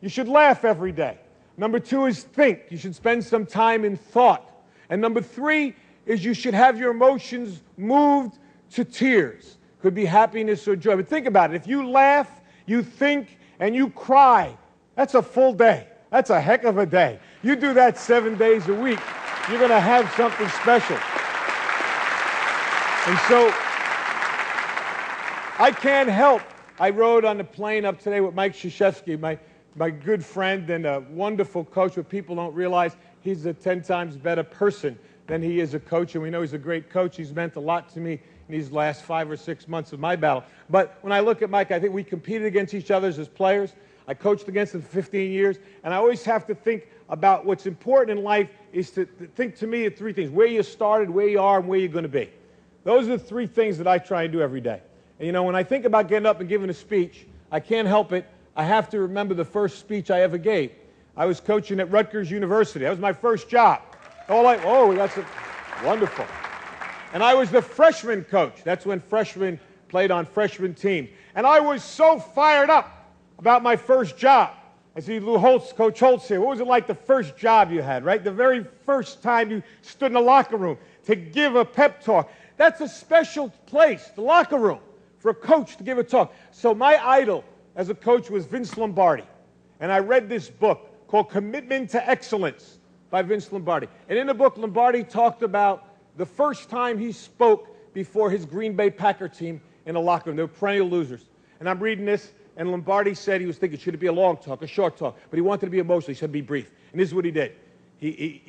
You should laugh every day. Number two is think. You should spend some time in thought. And number three is you should have your emotions moved to tears. Could be happiness or joy. But think about it. If you laugh, you think, and you cry, that's a full day. That's a heck of a day. You do that 7 days a week, you're going to have something special. And so, I can't help. I rode on the plane up today with Mike Krzyzewski, my good friend and a wonderful coach, but people don't realize he's a 10 times better person than he is a coach, and we know he's a great coach. He's meant a lot to me in these last 5 or 6 months of my battle. But when I look at Mike, I think we competed against each other as players. I coached against him for 15 years, and I always have to think about what's important in life is to think, to me, of three things: where you started, where you are, and where you're going to be. Those are the three things that I try and do every day. And, you know, when I think about getting up and giving a speech, I can't help it. I have to remember the first speech I ever gave. I was coaching at Rutgers University. That was my first job. That's wonderful. And I was the freshman coach. That's when freshmen played on freshman teams. And I was so fired up about my first job. I see Coach Holtz here. What was it like the first job you had, right? The very first time you stood in the locker room to give a pep talk. That's a special place, the locker room, for a coach to give a talk. So my idol as a coach was Vince Lombardi. And I read this book called Commitment to Excellence by Vince Lombardi. And in the book, Lombardi talked about the first time he spoke before his Green Bay Packer team in a locker room. They were perennial losers. And I'm reading this, and Lombardi said he was thinking, should it be a long talk, a short talk? But he wanted to be emotional. He said, be brief. And this is what he did.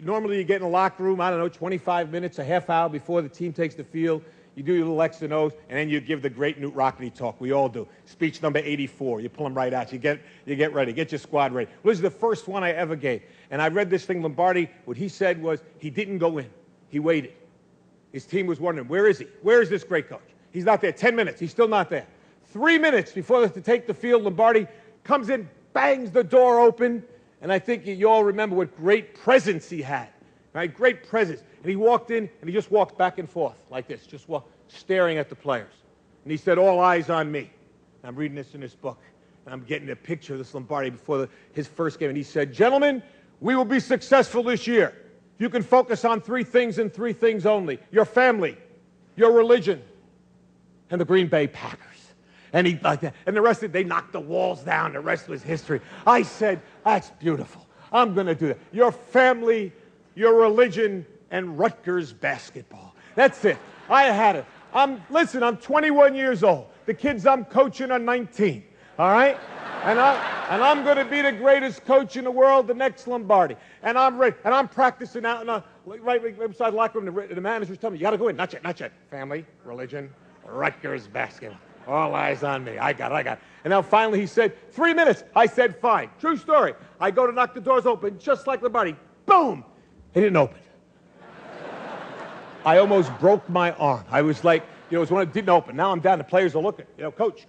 Normally you get in a locker room, 25 minutes, a half hour before the team takes the field. You do your little X and O's, and then you give the great Newt Rockety talk. We all do. Speech number 84. You pull them right out. You get ready. Get your squad ready. Well, this is the first one I ever gave. And I read this thing, Lombardi, what he said was he didn't go in. He waited. His team was wondering, where is he? Where is this great coach? He's not there. 10 minutes. He's still not there. 3 minutes before they have to take the field, Lombardi comes in, bangs the door open, and I think you all remember what great presence he had, right? Great presence. And he walked in, and he just walked back and forth like this, just staring at the players. And he said, all eyes on me. And I'm reading this in this book, and I'm getting a picture of this Lombardi before his first game. And he said, gentlemen, we will be successful this year. You can focus on three things and three things only: your family, your religion, and the Green Bay Packers. And he like that. And the rest of it, they knocked the walls down. The rest was history. I said, that's beautiful. I'm going to do that. Your family, your religion, and Rutgers basketball. That's it. I had it. Listen, I'm 21 years old. The kids I'm coaching are 19. All right? And I'm going to be the greatest coach in the world, the next Lombardi. And I'm ready. And I'm practicing out right beside the locker room. The manager's telling me, you got to go in. Not yet. Family, religion, Rutgers basketball. All eyes on me. I got it. And now finally he said, 3 minutes. I said, fine. True story. I go to knock the doors open, just like Lombardi. Boom! They didn't open. I almost broke my arm. I was like, you know, it was when it didn't open. Now I'm down. The players are looking. You know, coach,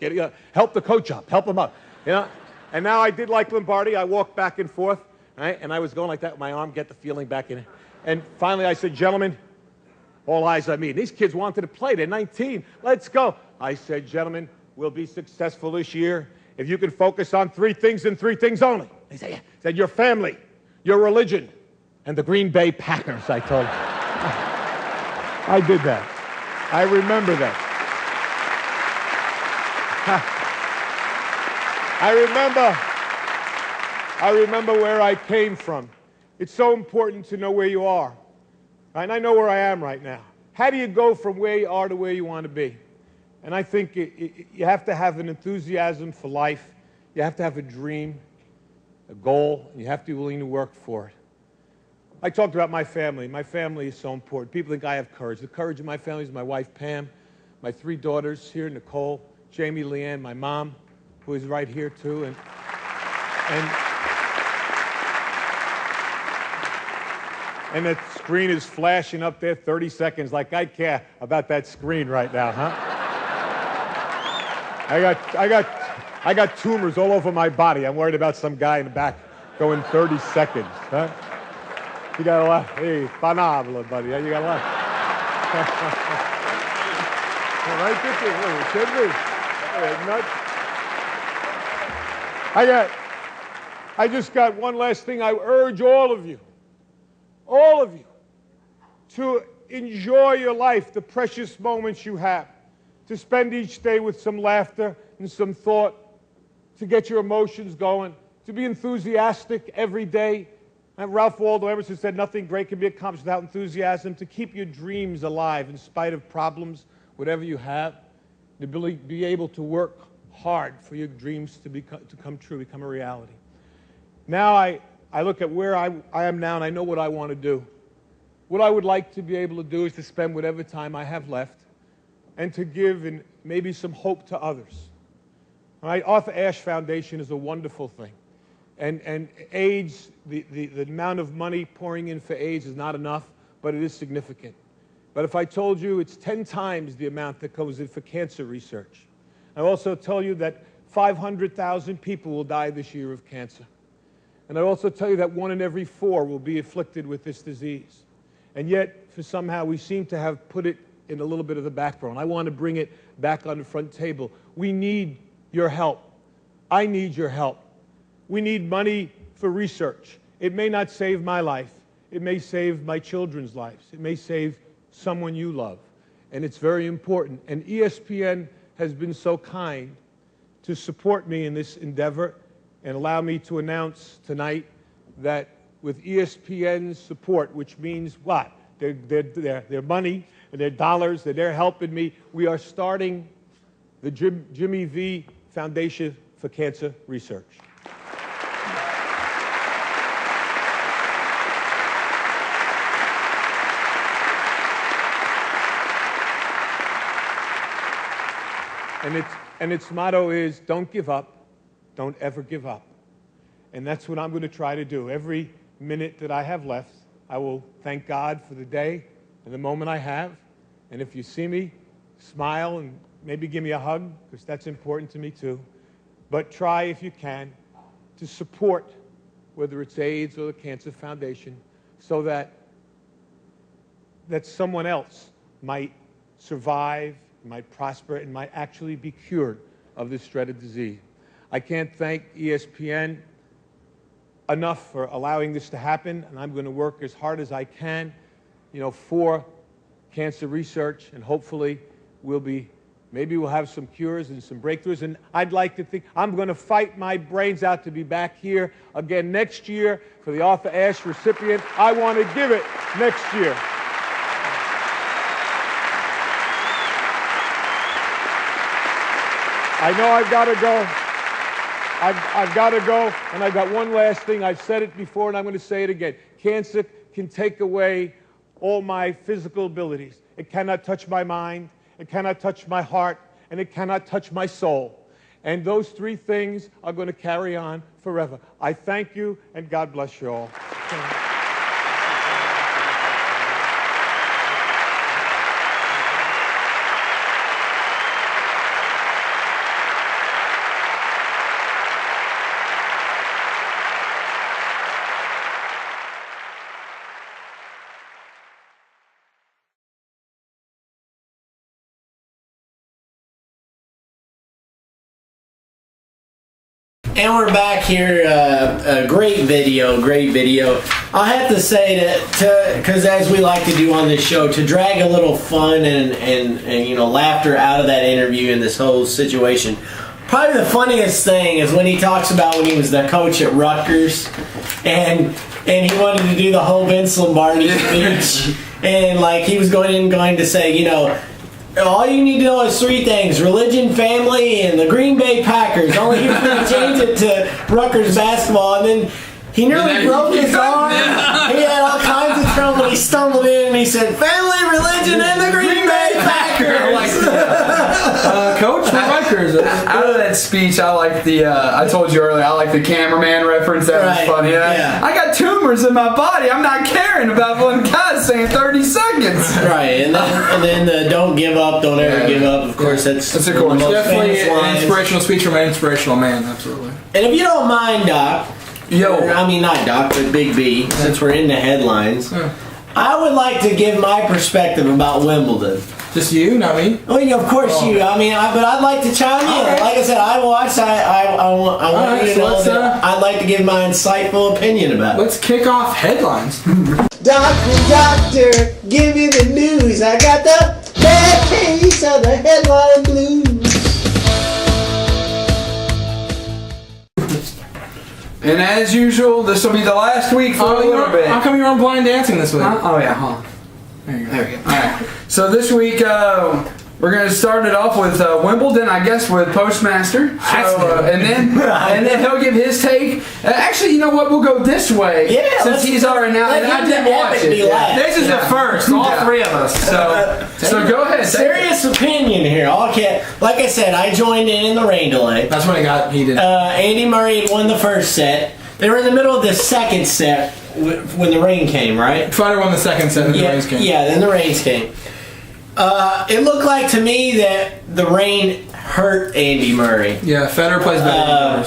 help the coach up. Help him up. You know? And now I did like Lombardi. I walked back and forth, right? And I was going like that with my arm, get the feeling back in it. And finally I said, gentlemen, all eyes on me. These kids wanted to play. They're 19. Let's go. I said, gentlemen, we'll be successful this year if you can focus on 3 things and 3 things only. They said, yeah. I said, your family, your religion, and the Green Bay Packers, I told them. I did that. I remember that. I remember where I came from. It's so important to know where you are. And I know where I am right now. How do you go from where you are to where you want to be? And I think you have to have an enthusiasm for life. You have to have a dream, a goal, and you have to be willing to work for it. I talked about my family. My family is so important. People think I have courage. The courage of my family is my wife, Pam, my 3 daughters here, Nicole, Jamie, Leanne, my mom, who is right here, too. And that screen is flashing up there 30 seconds like I care about that screen right now, huh? I got tumors all over my body. I'm worried about some guy in the back going 30 seconds, huh? You got a lot. Hey, panabla, buddy. You got a lot. Right there. I just got one last thing. I urge all of you, to enjoy your life, the precious moments you have, to spend each day with some laughter and some thought, to get your emotions going, to be enthusiastic every day. And Ralph Waldo Emerson said, nothing great can be accomplished without enthusiasm, to keep your dreams alive in spite of problems, whatever you have, to be able to work hard for your dreams to come true, become a reality. Now I look at where I am now, and I know what I want to do. What I would like to be able to do is to spend whatever time I have left and to give and maybe some hope to others. All right? Arthur Ashe Foundation is a wonderful thing. And AIDS, the amount of money pouring in for AIDS is not enough, but it is significant. But if I told you it's 10 times the amount that goes in for cancer research, I also tell you that 500,000 people will die this year of cancer. And I also tell you that 1 in every 4 will be afflicted with this disease. And yet, for somehow, we seem to have put it in a little bit of the background. I want to bring it back on the front table. We need your help. I need your help. We need money for research. It may not save my life. It may save my children's lives. It may save someone you love. And it's very important. And ESPN has been so kind to support me in this endeavor and allow me to announce tonight that with ESPN's support, which means what? Their money and their dollars, that they're helping me, we are starting the Jimmy V Foundation for Cancer Research. And its motto is, don't give up, don't ever give up. And that's what I'm going to try to do. Every minute that I have left, I will thank God for the day and the moment I have. And if you see me, smile and maybe give me a hug, because that's important to me too. But try, if you can, to support, whether it's AIDS or the Cancer Foundation, so that someone else might survive, might prosper, and might actually be cured of this dreaded disease. I can't thank ESPN enough for allowing this to happen, and I'm going to work as hard as I can, for cancer research, and hopefully maybe we'll have some cures and some breakthroughs. And I'd like to think I'm going to fight my brains out to be back here again next year for the Arthur Ashe recipient. I want to give it next year. I know I've got to go. I've got to go, and I've got one last thing. I've said it before, and I'm going to say it again. Cancer can take away all my physical abilities. It cannot touch my mind, it cannot touch my heart, and it cannot touch my soul. And those 3 things are going to carry on forever. I thank you, and God bless you all. And we're back here. A great video. I have to say that, because as we like to do on this show, to drag a little fun and laughter out of that interview and this whole situation. Probably the funniest thing is when he talks about when he was the coach at Rutgers, and he wanted to do the whole Vince Lombardi speech, and like he was going to say, all you need to know is 3 things: religion, family, and the Green Bay Packers. Only he was going to change it to Rutgers basketball, and then he nearly broke his arm. He had all kinds of trouble. He stumbled in and he said, family, religion, and the Green Bay Packers. Coach for Rutgers. Out of that speech, I like the, I told you earlier, I like the cameraman reference. That was funny. Yeah. I got tumors in my body. I'm not caring about one guy saying 30 seconds. Right, and then the don't give up, don't ever give up. Of course, that's of course. Definitely an inspirational speech from an inspirational man, absolutely. And if you don't mind, Doc, not Doc, but Big B, since we're in the headlines, I would like to give my perspective about Wimbledon. Just you, not me? Well, of course you. But I'd like to chime in. Okay. Like I said, I watched. I want you to know that I'd like to give my insightful opinion about it. Let's kick off headlines. Doctor, give me the news. I got the bad case of the headline blues. And as usual, this will be the last week for a little bit. How come you're on blind dancing this week? Oh yeah, hold on. There we go. All right. So this week we're going to start it off with Wimbledon, I guess, with PostMaster. So, and then he'll give his take. Actually, you know what? We'll go this way. Yeah. Since he's already out, and I didn't watch it. This is the first. All 3 of us. So go ahead. Serious opinion here. Okay. Like I said, I joined in the rain delay. That's when it got heated. Andy Murray had won the first set. They were in the middle of the second set when the rain came, right? Federer won the second set and the rains came. Yeah, then the rains came. It looked like to me that the rain hurt Andy Murray. Yeah, Federer plays better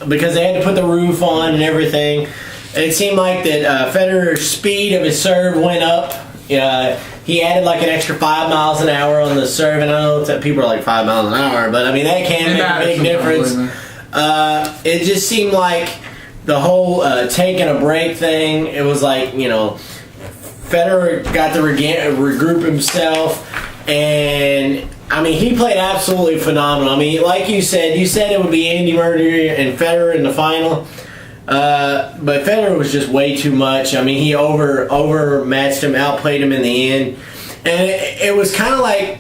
because they had to put the roof on and everything. It seemed like that Federer's speed of his serve went up. He added like an extra 5 miles an hour on the serve, and I know that people are like 5 miles an hour, but I mean that can make a big difference. It just seemed like the whole taking a break thing, it was like, Federer got to regroup himself, and I mean, he played absolutely phenomenal. I mean, like you said it would be Andy Murray and Federer in the final, but Federer was just way too much. I mean, he overmatched him, outplayed him in the end, and it was kind of like,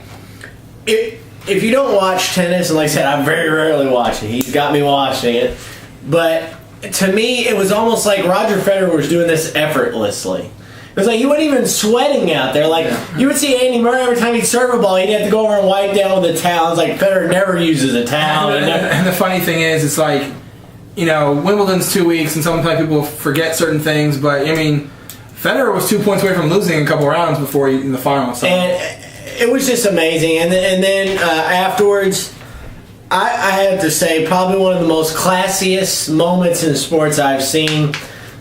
if you don't watch tennis, and like I said, I very rarely watch it. He's got me watching it, but to me, it was almost like Roger Federer was doing this effortlessly. It was like he wasn't even sweating out there. Like, you would see Andy Murray every time he'd serve a ball, he'd have to go over and wipe down with a towel. It's like Federer never uses a towel. And the funny thing is, it's like, Wimbledon's 2 weeks, and sometimes people forget certain things, but, I mean, Federer was 2 points away from losing a couple rounds before in the final. So. And it was just amazing. And then afterwards, I have to say, probably one of the most classiest moments in sports I've seen.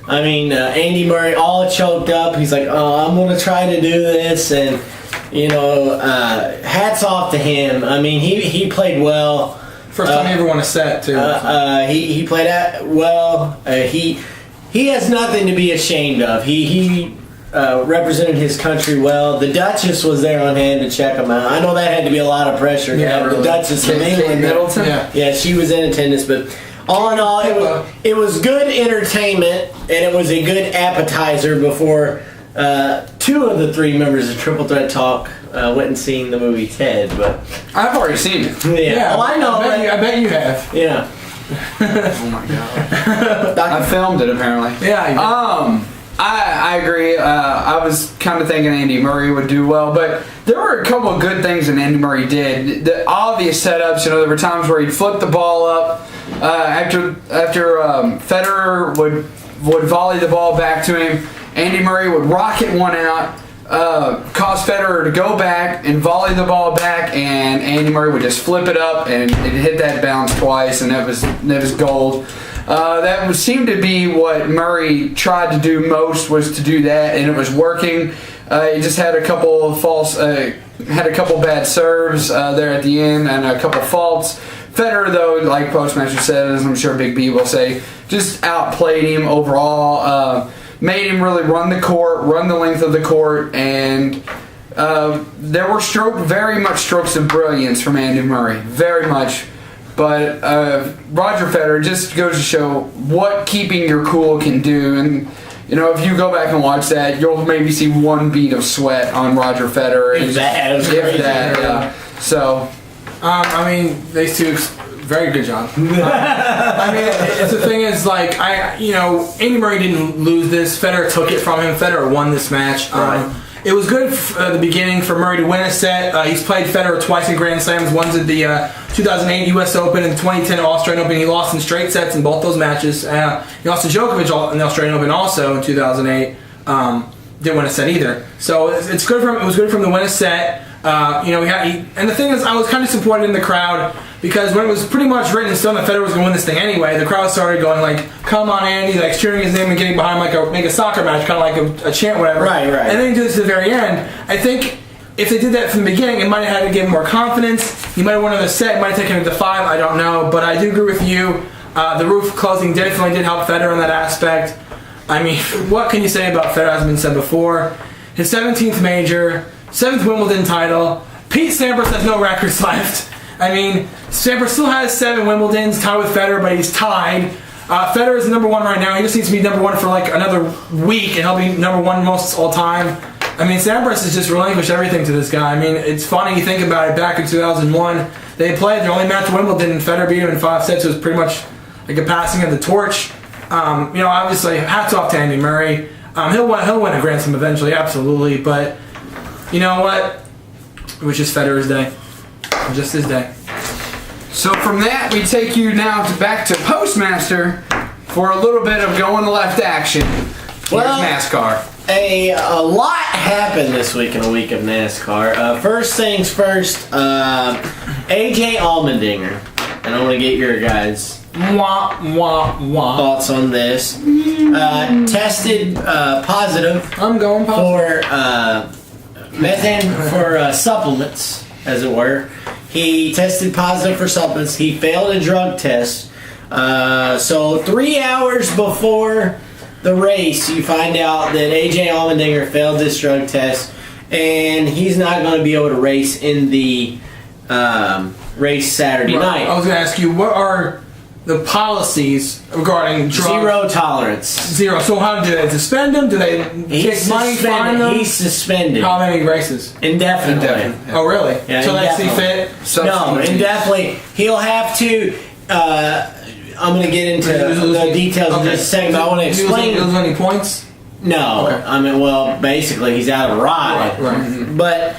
I mean, Andy Murray all choked up. He's like, I'm going to try to do this. And, hats off to him. I mean, he played well. First time he ever won a set, too. He played well. He has nothing to be ashamed of. He represented his country well. The Duchess was there on hand to check him out. I know that had to be a lot of pressure to have the Duchess of England. Middleton? Yeah, she was in attendance, but all in all, it was good entertainment, and it was a good appetizer before 2 of the 3 members of Triple Threat Talk went and seen the movie Ted. But I've already seen it. Yeah, I know. I bet you have. Yeah. Oh my god. I filmed it apparently. Yeah. I agree. I was kind of thinking Andy Murray would do well, but there were a couple of good things that Andy Murray did. The obvious setups, there were times where he'd flip the ball up after Federer would volley the ball back to him. Andy Murray would rocket one out, cause Federer to go back and volley the ball back, and Andy Murray would just flip it up and it hit that bounce twice, and that was gold. That would seem to be what Murray tried to do most, was to do that, and it was working. He just had a couple of bad serves there at the end, and a couple faults. Federer, though, like Postmaster said, as I'm sure Big B will say, just outplayed him overall. Made him really run the court, run the length of the court, and there were very much strokes of brilliance from Andy Murray, very much. But Roger Federer just goes to show what keeping your cool can do. And, you know, if you go back and watch that, you'll maybe see one bead of sweat on Roger Federer. If that. Yeah. So, I mean, these two, very good job. I mean, the thing is, like, Andy Murray didn't lose this. Federer took it from him. Federer won this match. Right. It was good at the beginning for Murray to win a set. He's played Federer twice in Grand Slams. Once at the 2008 U.S. Open and 2010 Australian Open. He lost in straight sets in both those matches. He lost to Djokovic in the Australian Open also in 2008. Didn't win a set either. So it's good for him. It was good for him to win a set. And the thing is, I was kind of disappointed in the crowd because when it was pretty much written in stone that Federer was going to win this thing anyway, the crowd started going like, "Come on, Andy!" Like cheering his name and getting behind him like a soccer match, kind of like a chant, whatever. Right. And then he did this at the very end. I think if they did that from the beginning, it might have had to give him more confidence. He might have won another set. It might have taken him to 5. I don't know, but I do agree with you. The roof closing definitely did help Federer in that aspect. I mean, what can you say about Federer? Has been said before. His 17th major, 7th Wimbledon title. Pete Sampras has no records left. I mean, Sampras still has 7 Wimbledons, tied with Federer, but he's tied. Federer is number 1 right now. He just needs to be number 1 for like another week, and he'll be number 1 most all time. I mean, Sampras has just relinquished everything to this guy. I mean, it's funny you think about it. Back in 2001, they played their only match at Wimbledon, and Federer beat him in 5 sets. It was pretty much like a passing of the torch. Obviously, hats off to Andy Murray. He'll win a Grand Slam eventually, absolutely. But you know what? It was just Federer's day. Just his day. So from that, we take you now back to Postmaster for a little bit of going left action. Well, NASCAR. A lot happened this week in a week of NASCAR. First things first, AJ Allmendinger, and I want to get your guys' thoughts on this. Tested positive. I'm going positive. For supplements, as it were. He tested positive for supplements. He failed a drug test. So 3 hours before the race, you find out that AJ Allmendinger failed this drug test, and he's not going to be able to race in the race Saturday night. I was going to ask you, what are the policies regarding drugs? Zero tolerance. Zero. So how do they suspend him? Do they take money, fine them? He's suspended. How many races? Indefinitely. Oh, really? Yeah, so that's fit? No, indefinitely. He'll have to... I'm going to get into the details in just a second, but I want to explain... Lose any points? No. Okay. I mean, well, basically, he's out of ride. Right. But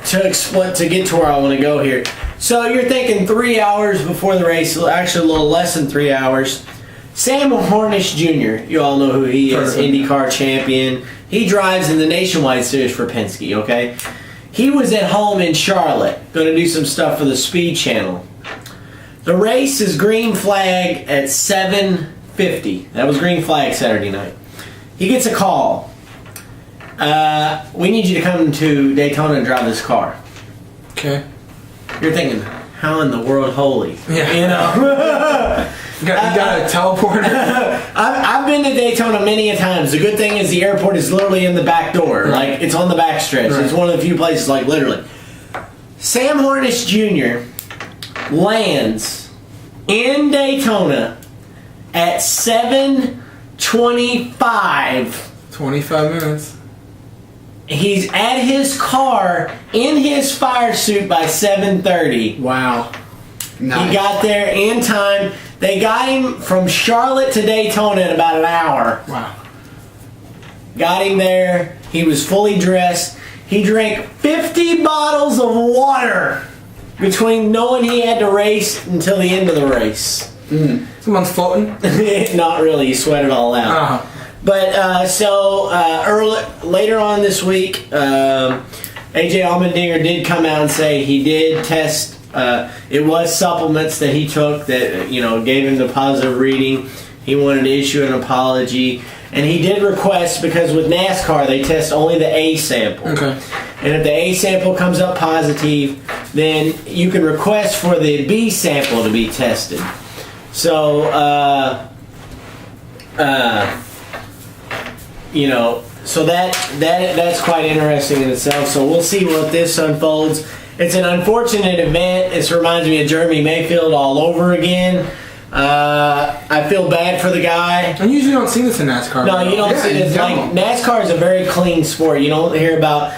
to get to where I want to go here... So you're thinking 3 hours before the race, actually a little less than 3 hours. Sam Hornish Jr., you all know who he is, IndyCar champion. He drives in the Nationwide Series for Penske, okay? He was at home in Charlotte, going to do some stuff for the Speed Channel. The race is green flag at 7:50. That was green flag Saturday night. He gets a call. We need you to come to Daytona and drive this car. Okay. You're thinking, how in the world, holy? Yeah. You know? You got a teleporter? I've been to Daytona many a times. The good thing is the airport is literally in the back door. Right. Like, it's on the back stretch. Right. It's one of the few places, like, literally. Sam Hornish Jr. lands in Daytona at 7:25. 25 minutes. He's at his car in his fire suit by 7:30. Wow. Nice. He got there in time. They got him from Charlotte to Daytona in about an hour. Wow. Got him there. He was fully dressed. He drank 50 bottles of water between knowing he had to race until the end of the race. Someone's floating? Not really. He sweat it all out. Uh-huh. But later on this week, AJ Allmendinger did come out and say he did test. It was supplements that he took that gave him the positive reading. He wanted to issue an apology, and he did request, because with NASCAR they test only the A sample. Okay. And if the A sample comes up positive, then you can request for the B sample to be tested. So, so that's quite interesting in itself. So we'll see what this unfolds. It's an unfortunate event. This reminds me of Jeremy Mayfield all over again. I feel bad for the guy. And usually don't see this in NASCAR. No, you don't see this. Like, NASCAR is a very clean sport. You don't hear about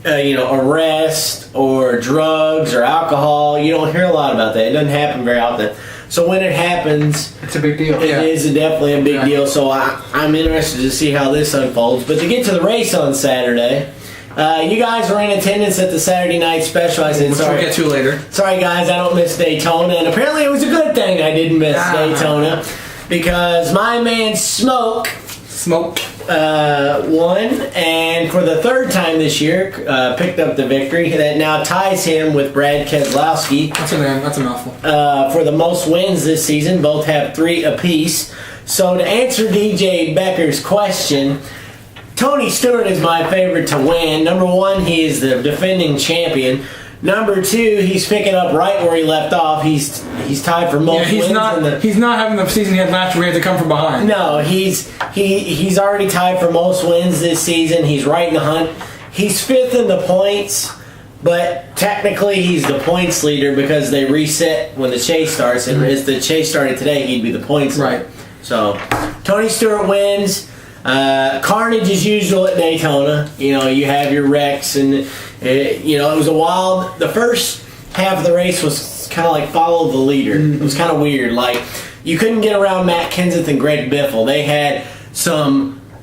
arrest or drugs or alcohol. You don't hear a lot about that. It doesn't happen very often. So when it happens, it's a big deal. It is definitely a big deal. So I'm interested to see how this unfolds. But to get to the race on Saturday, you guys were in attendance at the Saturday night special. I said, which sorry, we'll get to later. Sorry, guys, I don't miss Daytona. And apparently it was a good thing I didn't miss Daytona, because my man Smoke won, and for the third time this year picked up the victory that now ties him with Brad Keselowski. That's a mouthful. For the most wins this season. Both have 3 apiece. So to answer DJ Becker's question, Tony Stewart is my favorite to win. Number 1, he is the defending champion. Number 2, he's picking up right where he left off. He's tied for most wins. He's not having the season he had last year. We had to come from behind. No, he's already tied for most wins this season. He's right in the hunt. He's 5th in the points, but technically he's the points leader because they reset when the chase starts. And if the chase started today, he'd be the points leader. Right. So Tony Stewart wins. Carnage as usual at Daytona. You have your wrecks, and it was a wild. The first half of the race was kind of like follow the leader. It was kind of weird. Like, you couldn't get around Matt Kenseth and Greg Biffle.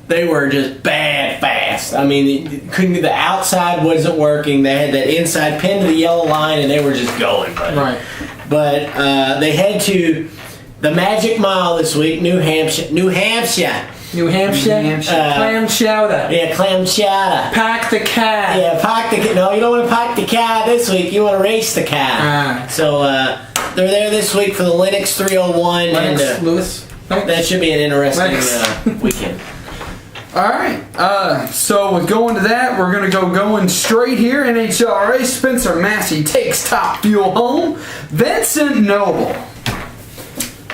They were just bad fast. I mean, the outside wasn't working. They had that inside pinned to the yellow line, and they were just going, buddy. Right. But they head to the Magic Mile this week, New Hampshire. Clam chowder. Yeah, clam chowder. Pack the car. Yeah, no, you don't want to pack the car this week. You want to race the car. So they're there this week for the Lennox 301. Lennox Lewis. That should be an interesting weekend. All right. So with going to that, we're going to going straight here. NHRA, Spencer Massey takes top fuel home. Vincent Noble,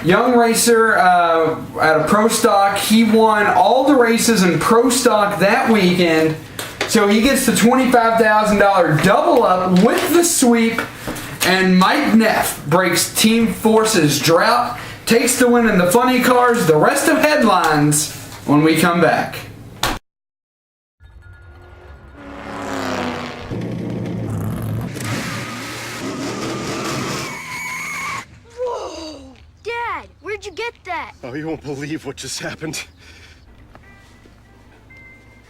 young racer at a Pro Stock. He won all the races in Pro Stock that weekend. So he gets the $25,000 double up with the sweep. And Mike Neff breaks Team Force's drought, takes the win in the funny cars. The rest of headlines when we come back. Dad, where'd you get that? Oh, you won't believe what just happened.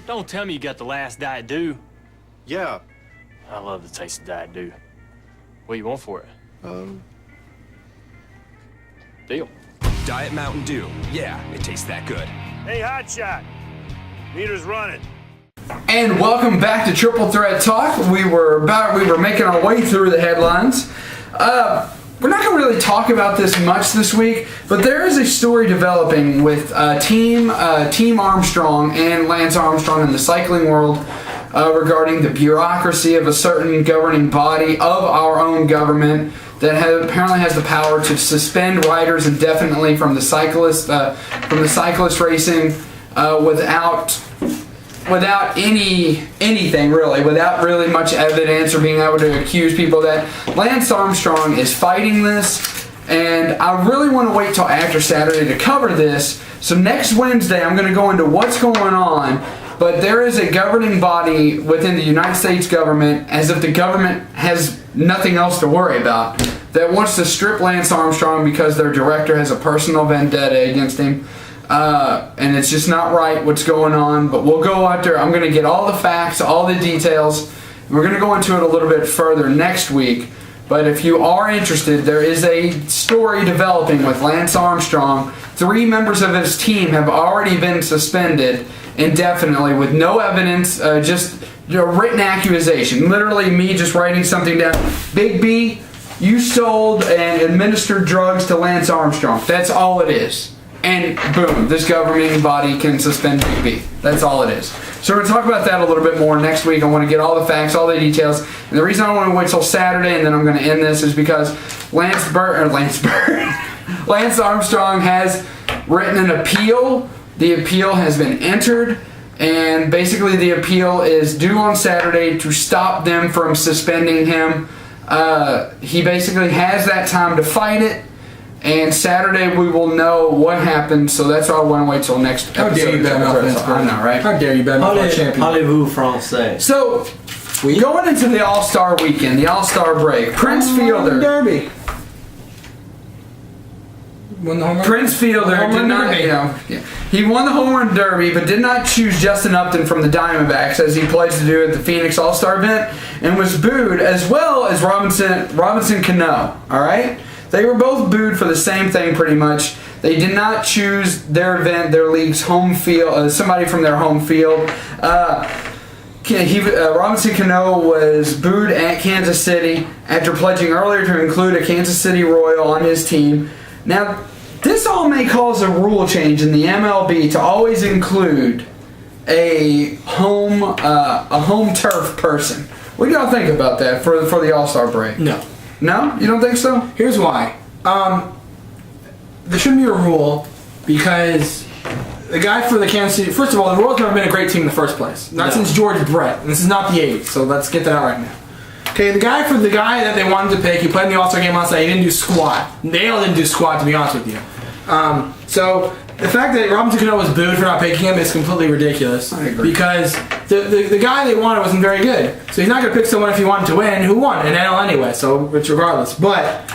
Don't tell me you got the last Diet Dew. Yeah. I love the taste of Diet Dew. What do you want for it? Deal. Diet Mountain Dew. Yeah, it tastes that good. Hey, Hotshot. Meter's running. And welcome back to Triple Threat Talk. We were making our way through the headlines. We're not going to really talk about this much this week, but there is a story developing with Team Armstrong and Lance Armstrong in the cycling world regarding the bureaucracy of a certain governing body of our own government that apparently has the power to suspend riders indefinitely from the cyclist racing without anything really, without really much evidence or being able to accuse people. That Lance Armstrong is fighting this, and I really want to wait till after Saturday to cover this. So next Wednesday I'm going to go into what's going on, but there is a governing body within the United States government, as if the government has nothing else to worry about, that wants to strip Lance Armstrong because their director has a personal vendetta against him. And it's just not right what's going on, but we'll go out there. I'm going to get all the facts, all the details. We're going to go into it a little bit further next week. But if you are interested, there is a story developing with Lance Armstrong. 3 members of his team have already been suspended indefinitely with no evidence, just a written accusation. Literally me just writing something down. Big B, you sold and administered drugs to Lance Armstrong. That's all it is. and boom, this governing body can suspend Big B. That's all it is. So we're going to talk about that a little bit more next week. I want to get all the facts, all the details. And the reason I want to wait till Saturday and then I'm going to end this is because Lance Armstrong has written an appeal. The appeal has been entered. And basically the appeal is due on Saturday to stop them from suspending him. He basically has that time to fight it. And Saturday we will know what happened, so that's why I want to wait till next episode. How dare you bet on Vince? I know, right? How dare you bet on our champion? Parlez-vous français? So, going into the All-Star weekend, the All-Star break, Prince Fielder. Derby. Won the home run? Prince Fielder did not, he won the home run derby, but did not choose Justin Upton from the Diamondbacks as he pledged to do at the Phoenix All-Star event, and was booed, as well as Robinson Cano. All right. They were both booed for the same thing, pretty much. They did not choose their event, their league's home field, somebody from their home field. Robinson Cano was booed at Kansas City after pledging earlier to include a Kansas City Royal on his team. Now, this all may cause a rule change in the MLB to always include a home turf person. What do y'all think about that for the All-Star break? No. No? You don't think so? Here's why. There shouldn't be a rule because the guy for the Kansas City... First of all, the Royals never been a great team in the first place. Not since George Brett. And this is not the 80s, so let's get that out right now. Okay, the guy that they wanted to pick, he played in the All-Star game last night, he didn't do squat. They all didn't do squat, to be honest with you. So the fact that Robinson Cano was booed for not picking him is completely ridiculous. I agree. Because the guy they wanted wasn't very good. So he's not going to pick someone if he wanted to win who won an NL anyway, so it's regardless. But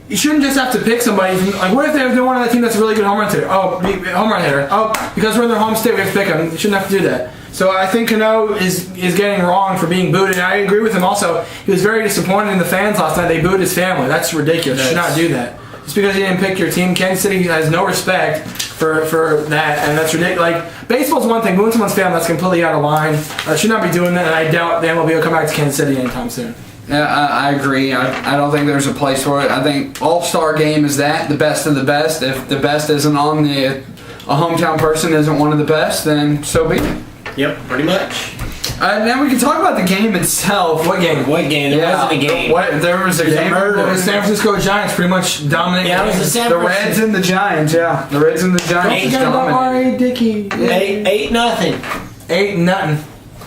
you shouldn't just have to pick somebody from, like, what if they're one of that team that's a really good home run hitter? Oh, because we're in their home state, we have to pick them. You shouldn't have to do that. So I think Cano is getting wrong for being booed, and I agree with him also. He was very disappointed in the fans last night. They booed his family. That's ridiculous. You should not do that. Just because you didn't pick your team, Kansas City has no respect for that, and that's ridiculous. Like, baseball's one thing, booing someone's family, that's completely out of line. Should not be doing that, and I doubt the MLB will come back to Kansas City anytime soon. Yeah, I agree. I don't think there's a place for it. I think All-Star game is the best of the best. If the best isn't on a hometown person isn't one of the best, then so be it. Yep, pretty much. Now we can talk about the game itself. What game? What game? There wasn't a game. There was a game. The San Francisco Giants pretty much dominated. Yeah, it was the Reds and the Giants. Yeah, the Reds and the Giants. Don't forget about R.A. Dickey. 8-0. 8-0.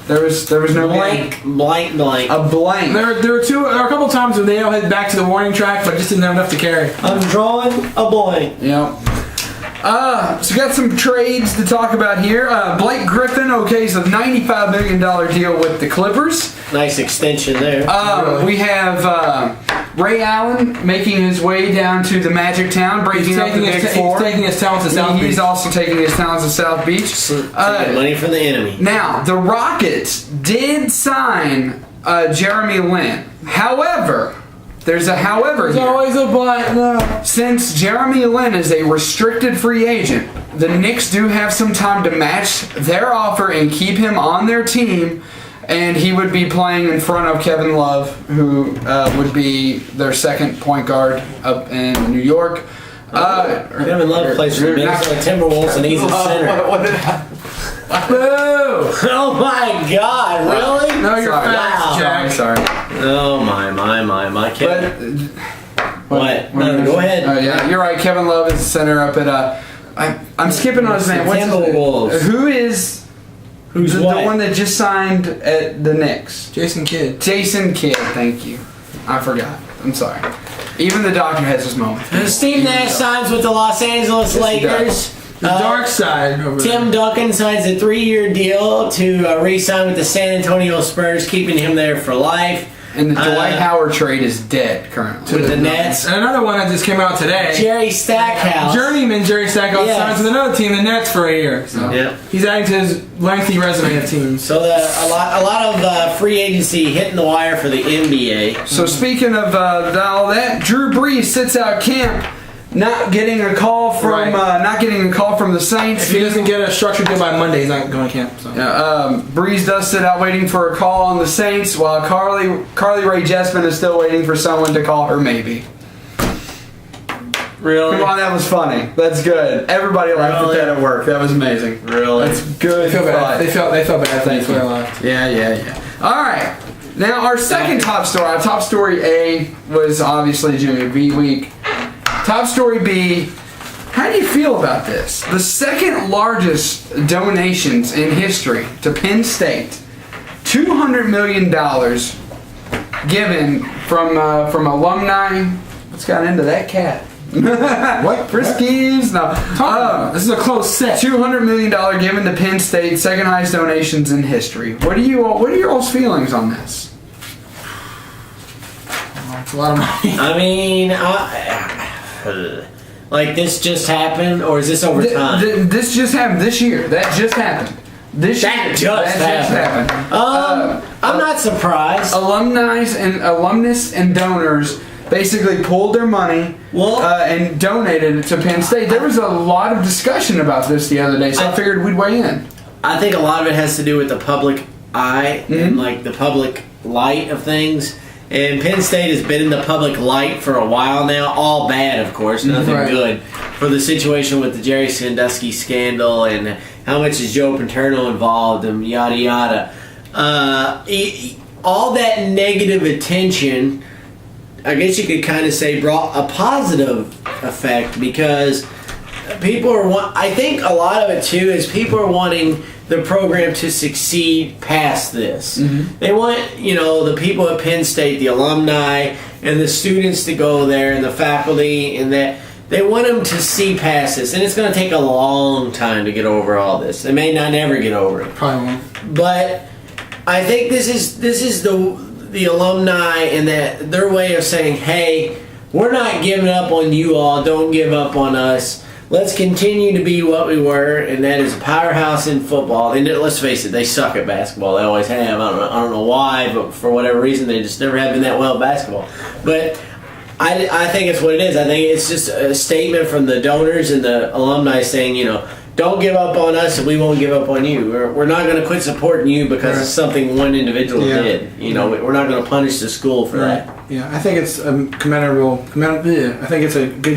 There was no blank. A blank. There were a couple times when they all headed back to the warning track, but just didn't have enough to carry. I'm drawing a blank. Yep. So we got some trades to talk about here. Blake Griffin okays a $95 million deal with the Clippers. Nice extension there. We have Ray Allen making his way down to the Magic Town, breaking up the Big Four. He's taking his talents to South Beach. He's also taking his talents to South Beach. Taking money from the enemy. Now, the Rockets did sign Jeremy Lin. However... There's a however here. There's always a but. No. Since Jeremy Lin is a restricted free agent, the Knicks do have some time to match their offer and keep him on their team, and he would be playing in front of Kevin Love, who would be their second point guard up in New York. Kevin Love plays for the Minnesota Timberwolves, and he's a center. What did happen? Boo! Oh my God! Really? No, you're fast, Jack. Sorry. Oh my! Kevin. What? No, go ahead. Yeah, you're right. Kevin Love is the center up at I'm skipping on his name. What's his name? Who's the one that just signed at the Knicks? Jason Kidd. Jason Kidd. Thank you. I forgot. I'm sorry. Even the doctor has his moment. Steve Nash signs with the Los Angeles Lakers. The dark side. Tim Duncan signs a 3-year deal to re-sign with the San Antonio Spurs, keeping him there for life. And the Dwight Howard trade is dead currently. With the Nets. And another one that just came out today. Jerry Stackhouse. Journeyman Jerry Stackhouse signs with another team, the Nets, for a year. So he's adding to his lengthy resume of teams. So a lot of free agency hitting the wire for the NBA. So speaking of all that, Drew Brees sits out camp. Not getting a call from the Saints. If he doesn't get a structured deal by Monday, he's not going to camp. So. Yeah, Breeze does sit out waiting for a call on the Saints, while Carly Rae Jepsen is still waiting for someone to call her maybe. Really? Come on, that was funny. That's good. Everybody laughed at that at work. That was amazing. Really? That's good. They feel bad. They felt bad. Thank you. Yeah. All right. Now our second top story. Our top story A was obviously Jimmy B week. Top story B. How do you feel about this? The second largest donations in history to Penn State, $200 million given from alumni. What's got into that cat? What? Friskies? No. This is a close set. $200 million given to Penn State, second highest donations in history. What are your all's feelings on this? It's a lot of money. I mean, like this just happened, or is this over time? This just happened this year. That just happened. That just happened. I'm not surprised. Alumnus and donors basically pulled their money and donated it to Penn State. There was a lot of discussion about this the other day, so I figured we'd weigh in. I think a lot of it has to do with the public eye and like the public light of things. And Penn State has been in the public light for a while now. All bad, of course. Nothing good. For the situation with the Jerry Sandusky scandal and how much is Joe Paterno involved and yada yada. All that negative attention, I guess you could kind of say, brought a positive effect because people are. I think a lot of it too is people are wanting the program to succeed past this. They want, the people at Penn State, the alumni, and the students to go there, and the faculty, and that they want them to see past this. And it's going to take a long time to get over all this. They may not ever get over it. Probably won't. But I think this is the alumni and that their way of saying, hey, we're not giving up on you all. Don't give up on us. Let's continue to be what we were, and that is a powerhouse in football. And let's face it, they suck at basketball. They always have. I don't know why, but for whatever reason, they just never have been that well at basketball. But I think it's what it is. I think it's just a statement from the donors and the alumni saying, don't give up on us, and we won't give up on you. We're not going to quit supporting you because of something one individual did. We're not going to punish the school for that. Yeah, I think it's commendable. I think it's a good,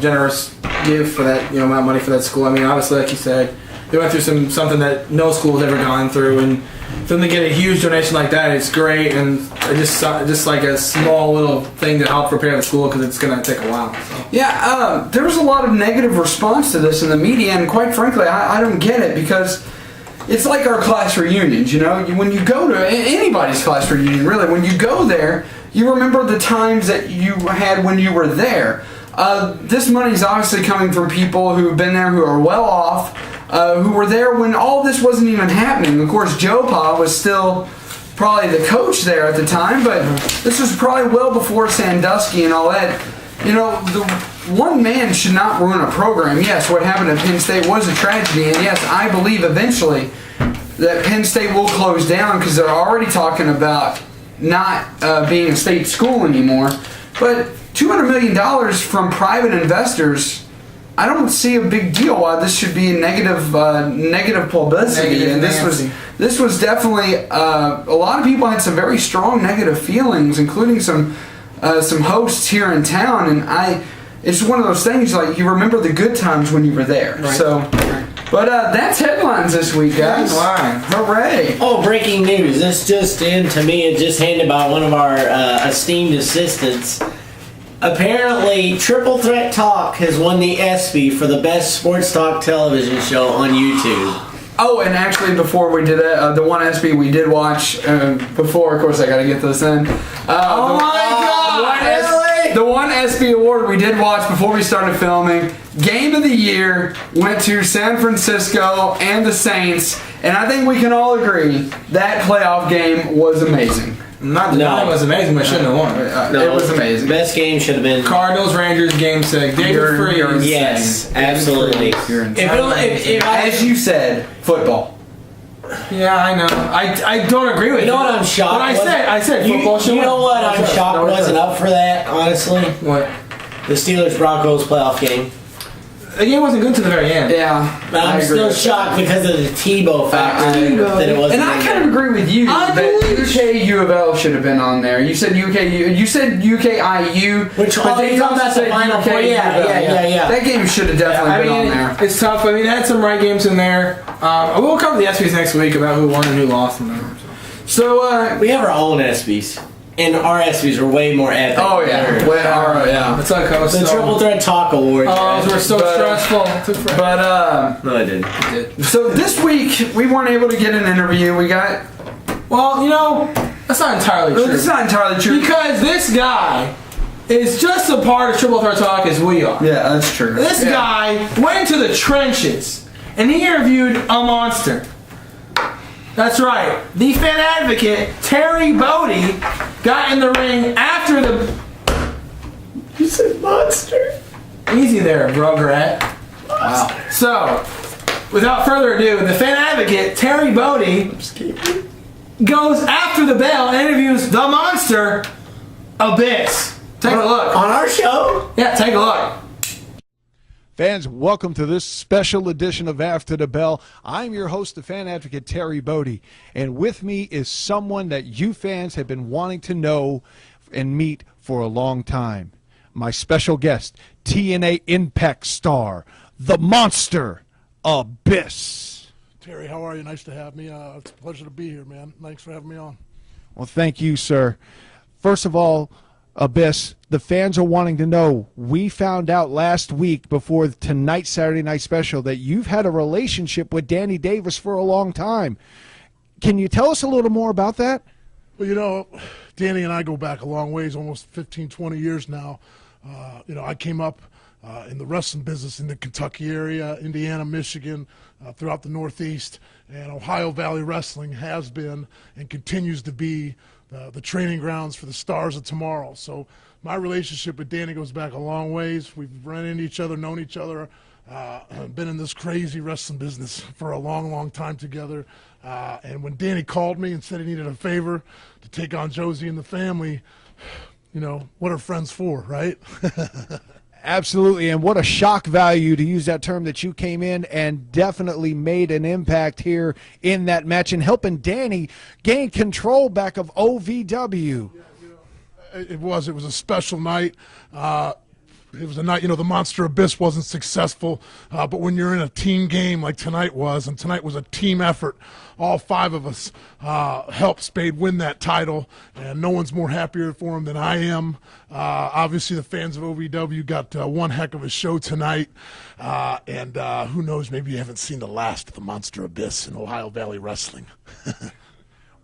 generous give for that amount of money for that school. I mean, obviously, like you said, they went through something that no school has ever gone through, and for them to get a huge donation like that, it's great. And just like a small little thing to help prepare the school because it's going to take a while. So. Yeah, there was a lot of negative response to this in the media, and quite frankly, I don't get it because it's like our class reunions. When you go to anybody's class reunion, really, when you go there, you remember the times that you had when you were there. This money is obviously coming from people who've been there, who are well off, who were there when all this wasn't even happening. Of course, Joe Pa was still probably the coach there at the time, but this was probably well before Sandusky and all that. The one man should not ruin a program. Yes, what happened at Penn State was a tragedy, and yes, I believe eventually that Penn State will close down because they're already talking about not being a state school anymore. But $200 million from private investors, I don't see a big deal why this should be a negative publicity. And this was definitely a lot of people had some very strong negative feelings, including some hosts here in town. And it's one of those things like you remember the good times when you were there. Right. So, but that's headlines this week, guys. Hooray! Oh, breaking news! This just in to me. It just handed by one of our esteemed assistants. Apparently, Triple Threat Talk has won the ESPY for the best sports talk television show on YouTube. Oh, and actually, before we did that, the one ESPY we did watch before, of course, I got to get this in. Oh my God! Really? The one ESPY award we did watch before we started filming, Game of the Year, went to San Francisco and the Saints, and I think we can all agree that playoff game was amazing. Not that it was amazing, but shouldn't have won. It was amazing. Best game should have been Cardinals Rangers game 6. David Freese. Yes, absolutely. As you said, football. Yeah, I know. I don't agree with you. You know what I'm shocked? But I said football. You know what I'm shocked wasn't up for that, honestly? What? The Steelers-Broncos playoff game. the game wasn't good to the very end. Yeah. But I'm still shocked because of the Tebow factor that it wasn't. And I kind of agree with you that UK U of L should have been on there. You said you said UK IU, which but then you also said final UK four. Yeah. That game should have definitely been on there. It's tough. I mean, they had some right games in there. We'll cover the ESPYs next week about who won and who lost in there. So we have our own ESPYs. And our ESPYs are way more epic. Oh, yeah. It's like the Triple Threat Talk Awards. Oh, those were so stressful. No, I didn't. So this week, we weren't able to get an interview. We got... Well, you know, that's not entirely true. It's not entirely true. Because this guy is just a part of Triple Threat Talk as we are. Yeah, that's true. This guy went into the trenches, and he interviewed a monster. That's right. The fan advocate, Terry Bodie, got in the ring after the... You said monster? Easy there, Brograt. Wow. So, without further ado, the fan advocate, Terry Bodie, goes after the bell and interviews the monster, Abyss. Take a look. On our show? Yeah, take a look. Fans, welcome to this special edition of After the Bell. I'm your host, the fan advocate, Terry Bodie, and with me is someone that you fans have been wanting to know and meet for a long time. My special guest, TNA Impact star, the monster, Abyss. Terry, how are you? Nice to have me. It's a pleasure to be here, man. Thanks for having me on. Well, thank you, sir. First of all, Abyss, the fans are wanting to know, we found out last week before tonight's Saturday Night Special that you've had a relationship with Danny Davis for a long time. Can you tell us a little more about that? Well, you know, Danny and I go back a long ways, almost 15, 20 years now. I came up in the wrestling business in the Kentucky area, Indiana, Michigan, throughout the Northeast, and Ohio Valley Wrestling has been and continues to be the training grounds for the stars of tomorrow. So my relationship with Danny goes back a long ways. We've run into each other, known each other, been in this crazy wrestling business for a long, long time together. And when Danny called me and said he needed a favor to take on Josie and the family, you know, what are friends for, right? Absolutely, and what a shock value, to use that term, that you came in and definitely made an impact here in that match and helping Danny gain control back of OVW. Yeah, it was a special night. It was a night, the Monster Abyss wasn't successful, but when you're in a team game like tonight was, and tonight was a team effort, all five of us helped Spade win that title, and no one's more happier for him than I am. Obviously, the fans of OVW got one heck of a show tonight, and who knows, maybe you haven't seen the last of the Monster Abyss in Ohio Valley Wrestling.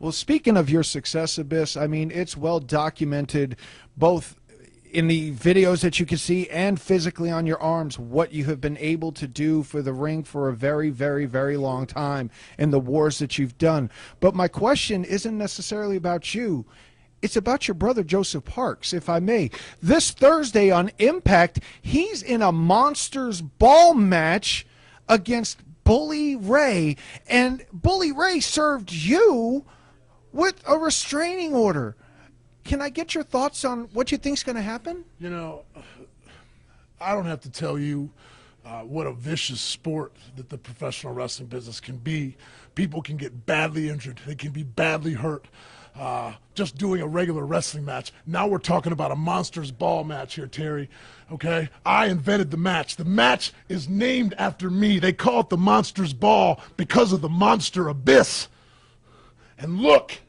Well, speaking of your success, Abyss, I mean, it's well documented both in the videos that you can see and physically on your arms what you have been able to do for the ring for a very, very, very long time and the wars that you've done. But my question isn't necessarily about you. It's about your brother Joseph Parks, if I may. This Thursday on Impact, he's in a Monsters Ball match against Bully Ray, and Bully Ray served you with a restraining order. Can I get your thoughts on what you think's going to happen? You know, I don't have to tell you what a vicious sport that the professional wrestling business can be. People can get badly injured. They can be badly hurt just doing a regular wrestling match. Now we're talking about a Monsters Ball match here, Terry, okay? I invented the match. The match is named after me. They call it the Monsters Ball because of the Monster Abyss. And look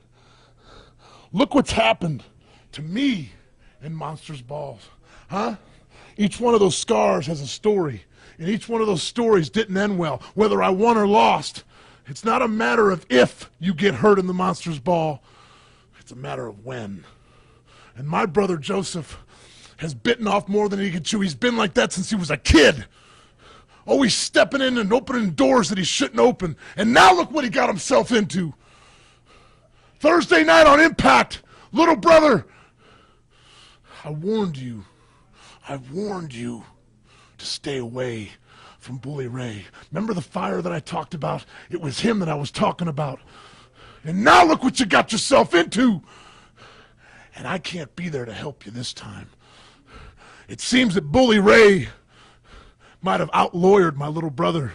what's happened to me in Monsters Balls, huh? Each one of those scars has a story, and each one of those stories didn't end well, whether I won or lost. It's not a matter of if you get hurt in the Monsters Ball, it's a matter of when. And my brother Joseph has bitten off more than he can chew. He's been like that since he was a kid. Always stepping in and opening doors that he shouldn't open. And now look what he got himself into. Thursday night on Impact, little brother, I warned you to stay away from Bully Ray. Remember the fire that I talked about? It was him that I was talking about. And now look what you got yourself into. And I can't be there to help you this time. It seems that Bully Ray might have outlawyered my little brother.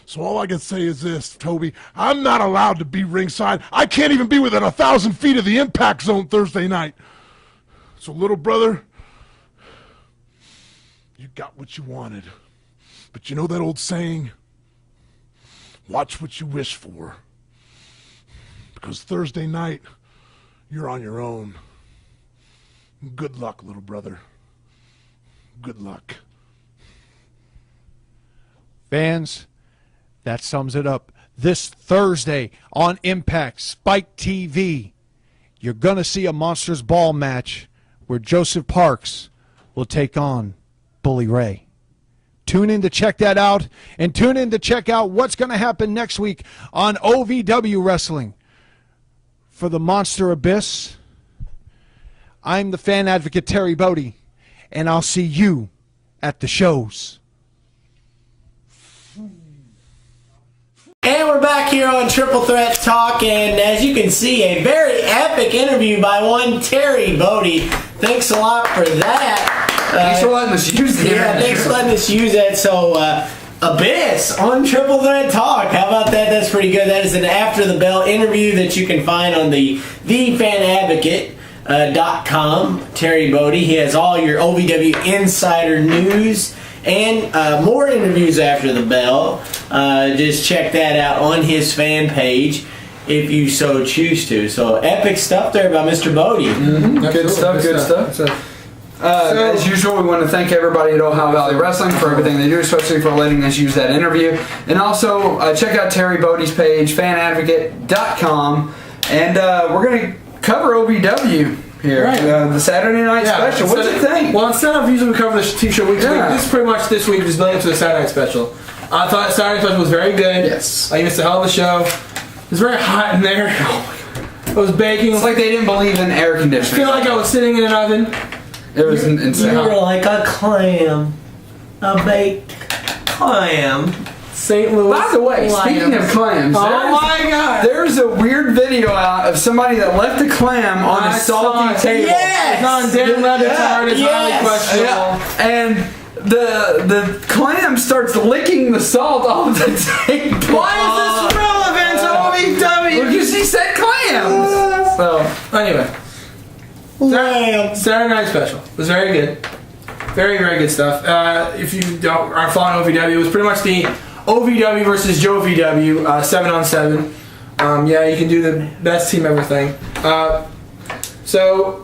So all I can say is this, Toby, I'm not allowed to be ringside. I can't even be within 1,000 feet of the impact zone Thursday night. So little brother, you got what you wanted. But you know that old saying, watch what you wish for. Because Thursday night, you're on your own. Good luck, little brother. Good luck. Fans, that sums it up. This Thursday on Impact Spike TV, you're going to see a Monsters Ball match where Joseph Parks will take on Bully Ray. Tune in to check that out, and tune in to check out what's going to happen next week on OVW Wrestling. For the Monster Abyss, I'm the fan advocate Terry Bodie, and I'll see you at the shows. And we're back here on Triple Threat Talk, and as you can see, a very epic interview by one Terry Bodie. Thanks a lot for that. Thanks for letting us use that. Yeah, thanks for letting us use that. So, Abyss on Triple Threat Talk. How about that? That's pretty good. That is an After the Bell interview that you can find on the fanadvocate.com. Terry Bodie. He has all your OVW insider news and more interviews after the bell. Just check that out on his fan page if you so choose to. So epic stuff there by Mr. Bodie. Mm-hmm. Good stuff. As usual, we want to thank everybody at Ohio Valley Wrestling for everything they do, especially for letting us use that interview. And also, check out Terry Bodie's page, fanadvocate.com. And we're going to cover OVW here. Right. The Saturday night special. What do you think? Well, instead of usually we cover the TV show week to week, this is pretty much this week just building up to the Saturday night special. I thought Saturday night special was very good. Yes. I missed a hell of a show. It was very hot in there. I was baking. It's like they didn't believe in air conditioning. I feel like I was sitting in an oven. It was insane. You were like a clam. A baked clam. St. Louis. By the way, speaking of clams, there's a weird video out of somebody that left a clam on a salty table. Yes! It's on Dan Levin's heart. It's highly questionable. And the clam starts licking the salt off the table. Why is this relevant to OVW? Because he said clams. So, anyway. Saturday night special. It was very good. Very, very good stuff. If you aren't following OVW, it was pretty much the OVW versus Joe VW 7-on-7. Yeah, you can do the best team ever thing. So,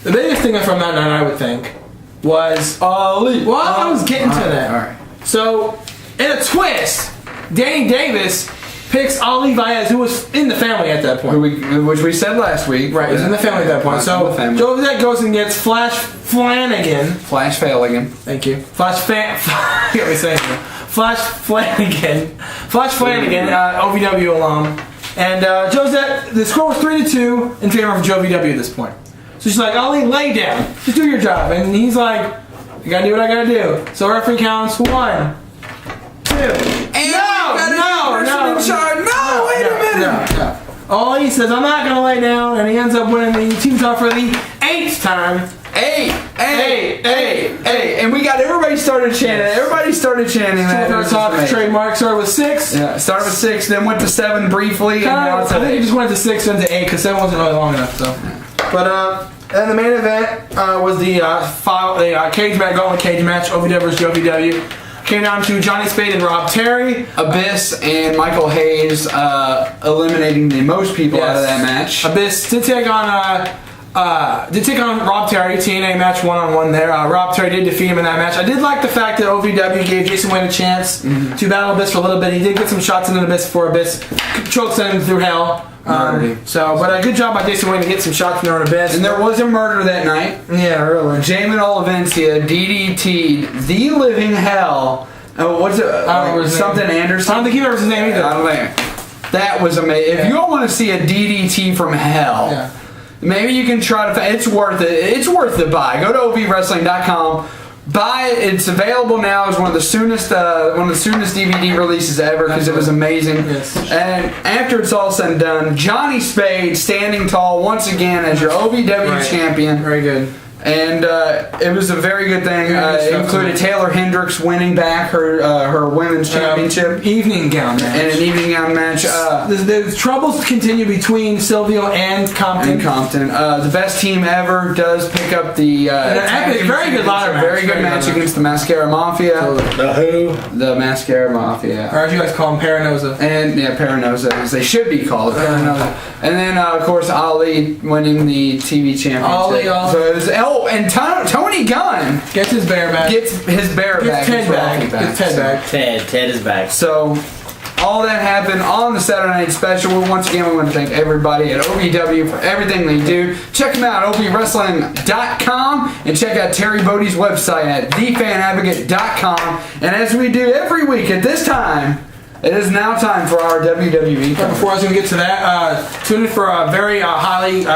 the biggest thing from that night, I would think, was Ali. Well, I was getting to that. All right. So, in a twist, Danny Davis picks Ali Baez, who was in the family at that point. Which we said last week. Right, he was in the family at that point. So, Joe Vivek goes and gets Flash Flanagan. Flash Flanagan. Thank you. Flash Flanagan, OVW alum. And the score was 3-2 in favor of Joe VW at this point. So she's like, Ali, lay down. Just do your job. And he's like, I gotta do what I gotta do. So referee counts 1, 2. And No, wait a minute. No. All he says, I'm not gonna lay down, and he ends up winning the team talk for the 8th time. 8. And we got everybody started chanting. That. Talk trademark started with 6. Yeah, started with 6, then went to 7 briefly. I think he just went to 6 and to 8 because 7 wasn't really long enough. So, but then the main event was the cage match, gauntlet cage match, OVW versus Joe VW. Came down to Johnny Spade and Rob Terry. Abyss and Michael Hayes eliminating the most people out of that match. Abyss did take on Rob Terry, TNA match 1-on-1 there. Rob Terry did defeat him in that match. I did like the fact that OVW gave Jason Wayne a chance to battle Abyss for a little bit. He did get some shots into Abyss before Abyss choked him through hell. But a good job by Jason Wayne to get some shots from there on Abyss. And there was a murder that night. Yeah, really. Jamin Olivencia DDT'd the living hell. What's it? I don't remember something name. Anderson. I don't think he remembers his name either. I don't think. That was amazing. If you don't want to see a DDT from hell, maybe you can try to. It's worth it. It's worth the buy. Go to ovwrestling.com. Buy it. It's available now. It's one of the soonest DVD releases ever because it was amazing. Yes. And after it's all said and done, Johnny Spade standing tall once again as your OVW champion. Very good. And it was a very good thing. It included Taylor Hendricks winning back her women's championship. Evening gown match. And an evening gown match. The troubles continue between Silvio and Compton. The best team ever does pick up the very good ladder match. Very good match against the Mascara Mafia. The who? The Mascara Mafia. Or as you guys call them, Paranosa. And Paranosa, as they should be called. Paranosa. And then, of course, Ali winning the TV championship. So it was, and Tony Gunn gets his bear back. Gets Ted back. Ted is back. So all that happened on the Saturday Night Special. Once again, we want to thank everybody at OVW for everything they do. Check them out, OVWrestling.com, and check out Terry Bodie's website at thefanadvocate.com. And as we do every week at this time, it is now time for our WWE. Before I was going to get to that, tune in for a very highly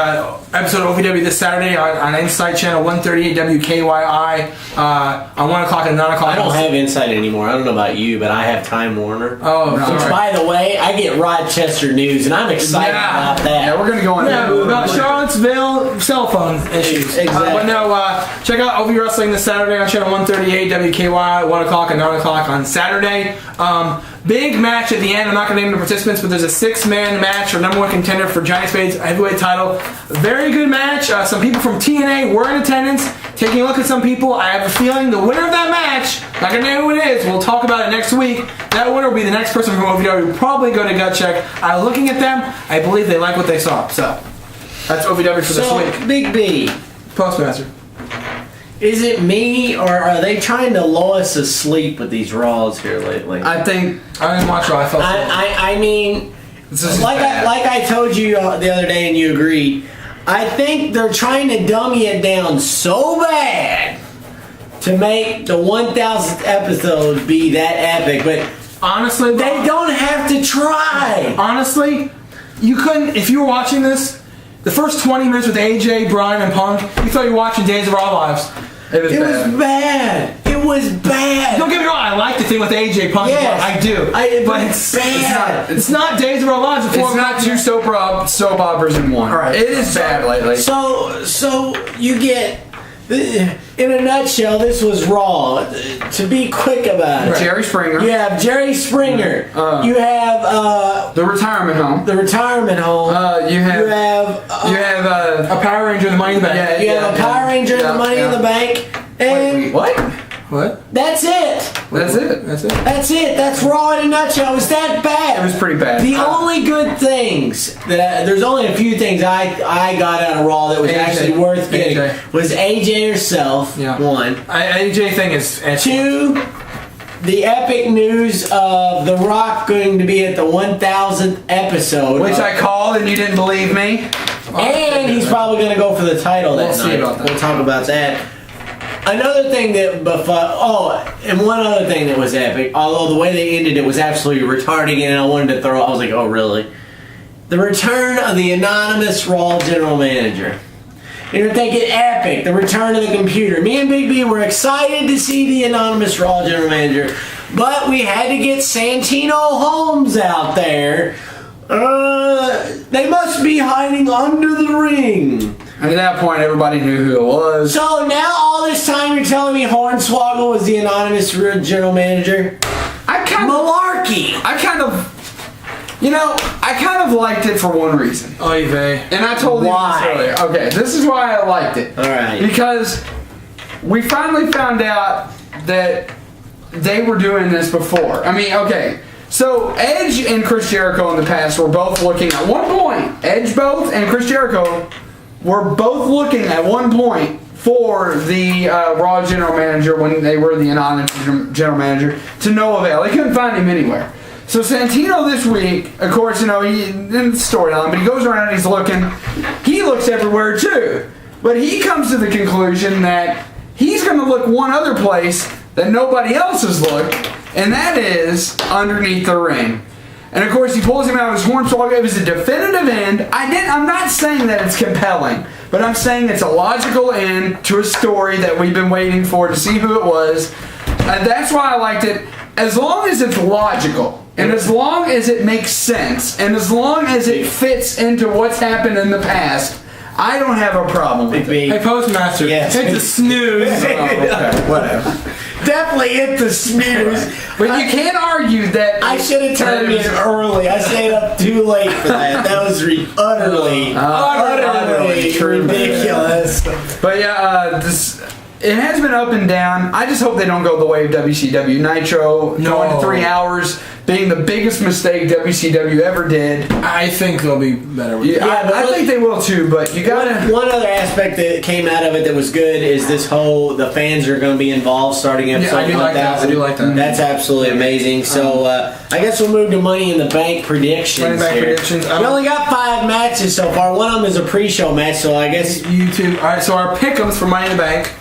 episode of OVW this Saturday on Insight Channel 138 WKYI on 1 o'clock and 9 o'clock. I don't have Insight anymore. I don't know about you, but I have Time Warner. Oh, which, by the way, I get Rochester news, and I'm excited about that. Yeah, we're going to go on about Charlottesville cell phone issues. Exactly. But no, check out OV Wrestling this Saturday on Channel 138 WKYI, 1 o'clock and 9 o'clock on Saturday. Big match at the end. I'm not going to name the participants, but there's a 6-man match for number 1 contender for Johnny Spade's heavyweight title. Very good match. Some people from TNA were in attendance. Taking a look at some people, I have a feeling the winner of that match, not going to know who it is, we'll talk about it next week. That winner will be the next person from OVW. Will probably go to Gut Check. Looking at them, I believe they like what they saw. So, that's OVW for this week. Big B. Postmaster. Is it me, or are they trying to lull us asleep with these Raws here lately? I think I didn't watch Raw. I mean, like I told you the other day, and you agreed. I think they're trying to dummy it down so bad to make the 1000th episode be that epic, but honestly, they don't have to try. Honestly, you couldn't. If you were watching this, the first 20 minutes with AJ, Bryan, and Punk, you thought you were watching Days of Our Lives. It was bad. It was bad. Don't get me wrong. I like the thing with AJ Punk. Yes, I do. But it's bad. It's not Days of Our Lives. It's not 2 soap operas in one. All right. It is bad lately. So you get, in a nutshell, this was Raw. To be quick about it, Jerry Springer. You have Jerry Springer. You have the retirement home. You have a Power Ranger in the Money in the Bank. You have a Power Ranger in the Money in the Bank. And what? That's it. That's it. That's Raw in a nutshell. It was that bad. It was pretty bad. The only good things there's only a few things I got out of Raw that was actually worth getting. Was AJ herself. One. AJ thing is. 2. The epic news of The Rock going to be at the 1000th episode, which I called and you didn't believe me. And he's probably going to go for the title that night. We'll talk about that. Another thing and one other thing that was epic, although the way they ended it was absolutely retarded, and I wanted to I was like, oh really? The return of the anonymous Raw general manager. You're thinking epic, the return of the computer. Me and Big B were excited to see the anonymous Raw general manager, but we had to get Santino Holmes out there. They must be hiding under the ring. And at that point, everybody knew who it was. So now all this time you're telling me Hornswoggle was the anonymous general manager? Malarkey. I kind of liked it for one reason. Oy vey. And I told you this earlier. Okay, this is why I liked it. All right. Because we finally found out that they were doing this before. I mean, okay. So Edge and Chris Jericho in the past were both looking at one point. Edge and Chris Jericho were both looking at one point for the Raw general manager when they were the anonymous general manager to no avail. They couldn't find him anywhere. So Santino this week, of course, he in the storyline, but he goes around and he's looking. He looks everywhere too. But he comes to the conclusion that he's going to look one other place that nobody else has looked, and that is underneath the ring. And of course, he pulls him out of his hornswoggle. It was a definitive end. I'm not saying that it's compelling, but I'm saying it's a logical end to a story that we've been waiting for to see who it was. And that's why I liked it. As long as it's logical, and as long as it makes sense, and as long as it fits into what's happened in the past, I don't have a problem with it. Hey, Postmaster, Yes. hit the snooze. Okay, whatever. Definitely hit the snooze. But you can't argue that. I should have turned in early. I stayed up too late for that. That was utterly ridiculous. But yeah, it has been up and down. I just hope they don't go the way of WCW. Nitro going to 3 hours being the biggest mistake WCW ever did. I think they'll be better with it. I think they will too, but you gotta... One other aspect that came out of it that was good is this whole, the fans are going to be involved starting episode 1000. I do like that. That's absolutely amazing. So I guess we'll move to Money in the Bank predictions. Money in the Bank predictions. We only got 5 matches so far. One of them is a pre-show match, so I guess... YouTube. All right, so our pick'ems for Money in the Bank.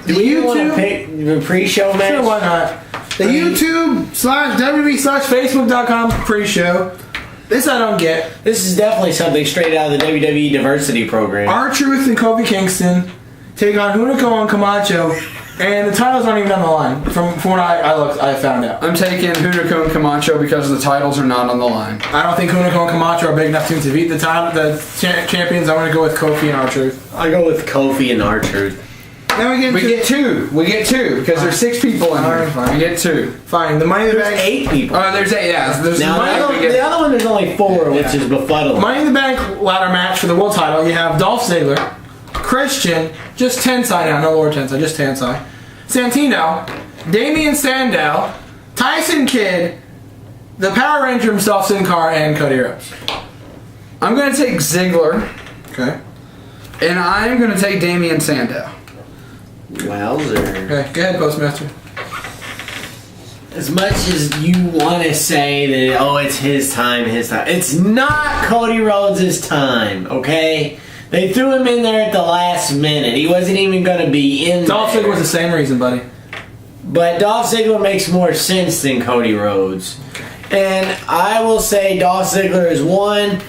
Do you want to pick the pre-show match? Sure, why not? The YouTube/WWE/Facebook.com pre-show. This I don't get. This is definitely something straight out of the WWE Diversity program. R-Truth and Kofi Kingston take on Hunico and Camacho, and the titles aren't even on the line. From what I found out. I'm taking Hunico and Camacho because the titles are not on the line. I don't think Hunico and Camacho are big enough to beat the champions. I'm going to go with Kofi and R-Truth. I go with Kofi and R-Truth. Then we get two. We get two because there's 6 people in here. Fine. We get 2. Fine. The Money in the Bank. 8 people. There's 8. Yeah. There's now the other one there's only 4, which is befuddling. Money in the Bank ladder match for the world title. You have Dolph Ziggler, Christian, just Tensai now, no Lord Tensai, just Tensai, Santino, Damian Sandow, Tyson Kidd, the Power Ranger himself, Sin Cara, and Cody Rhodes. I'm going to take Ziggler. Okay. And I'm going to take Damian Sandow. Wowzer. Okay, go ahead, Postmaster. As much as you want to say that, it's his time, it's not Cody Rhodes' time, okay? They threw him in there at the last minute. He wasn't even going to be in Dolph there. Ziggler was the same reason, buddy. But Dolph Ziggler makes more sense than Cody Rhodes. And I will say Dolph Ziggler is 1.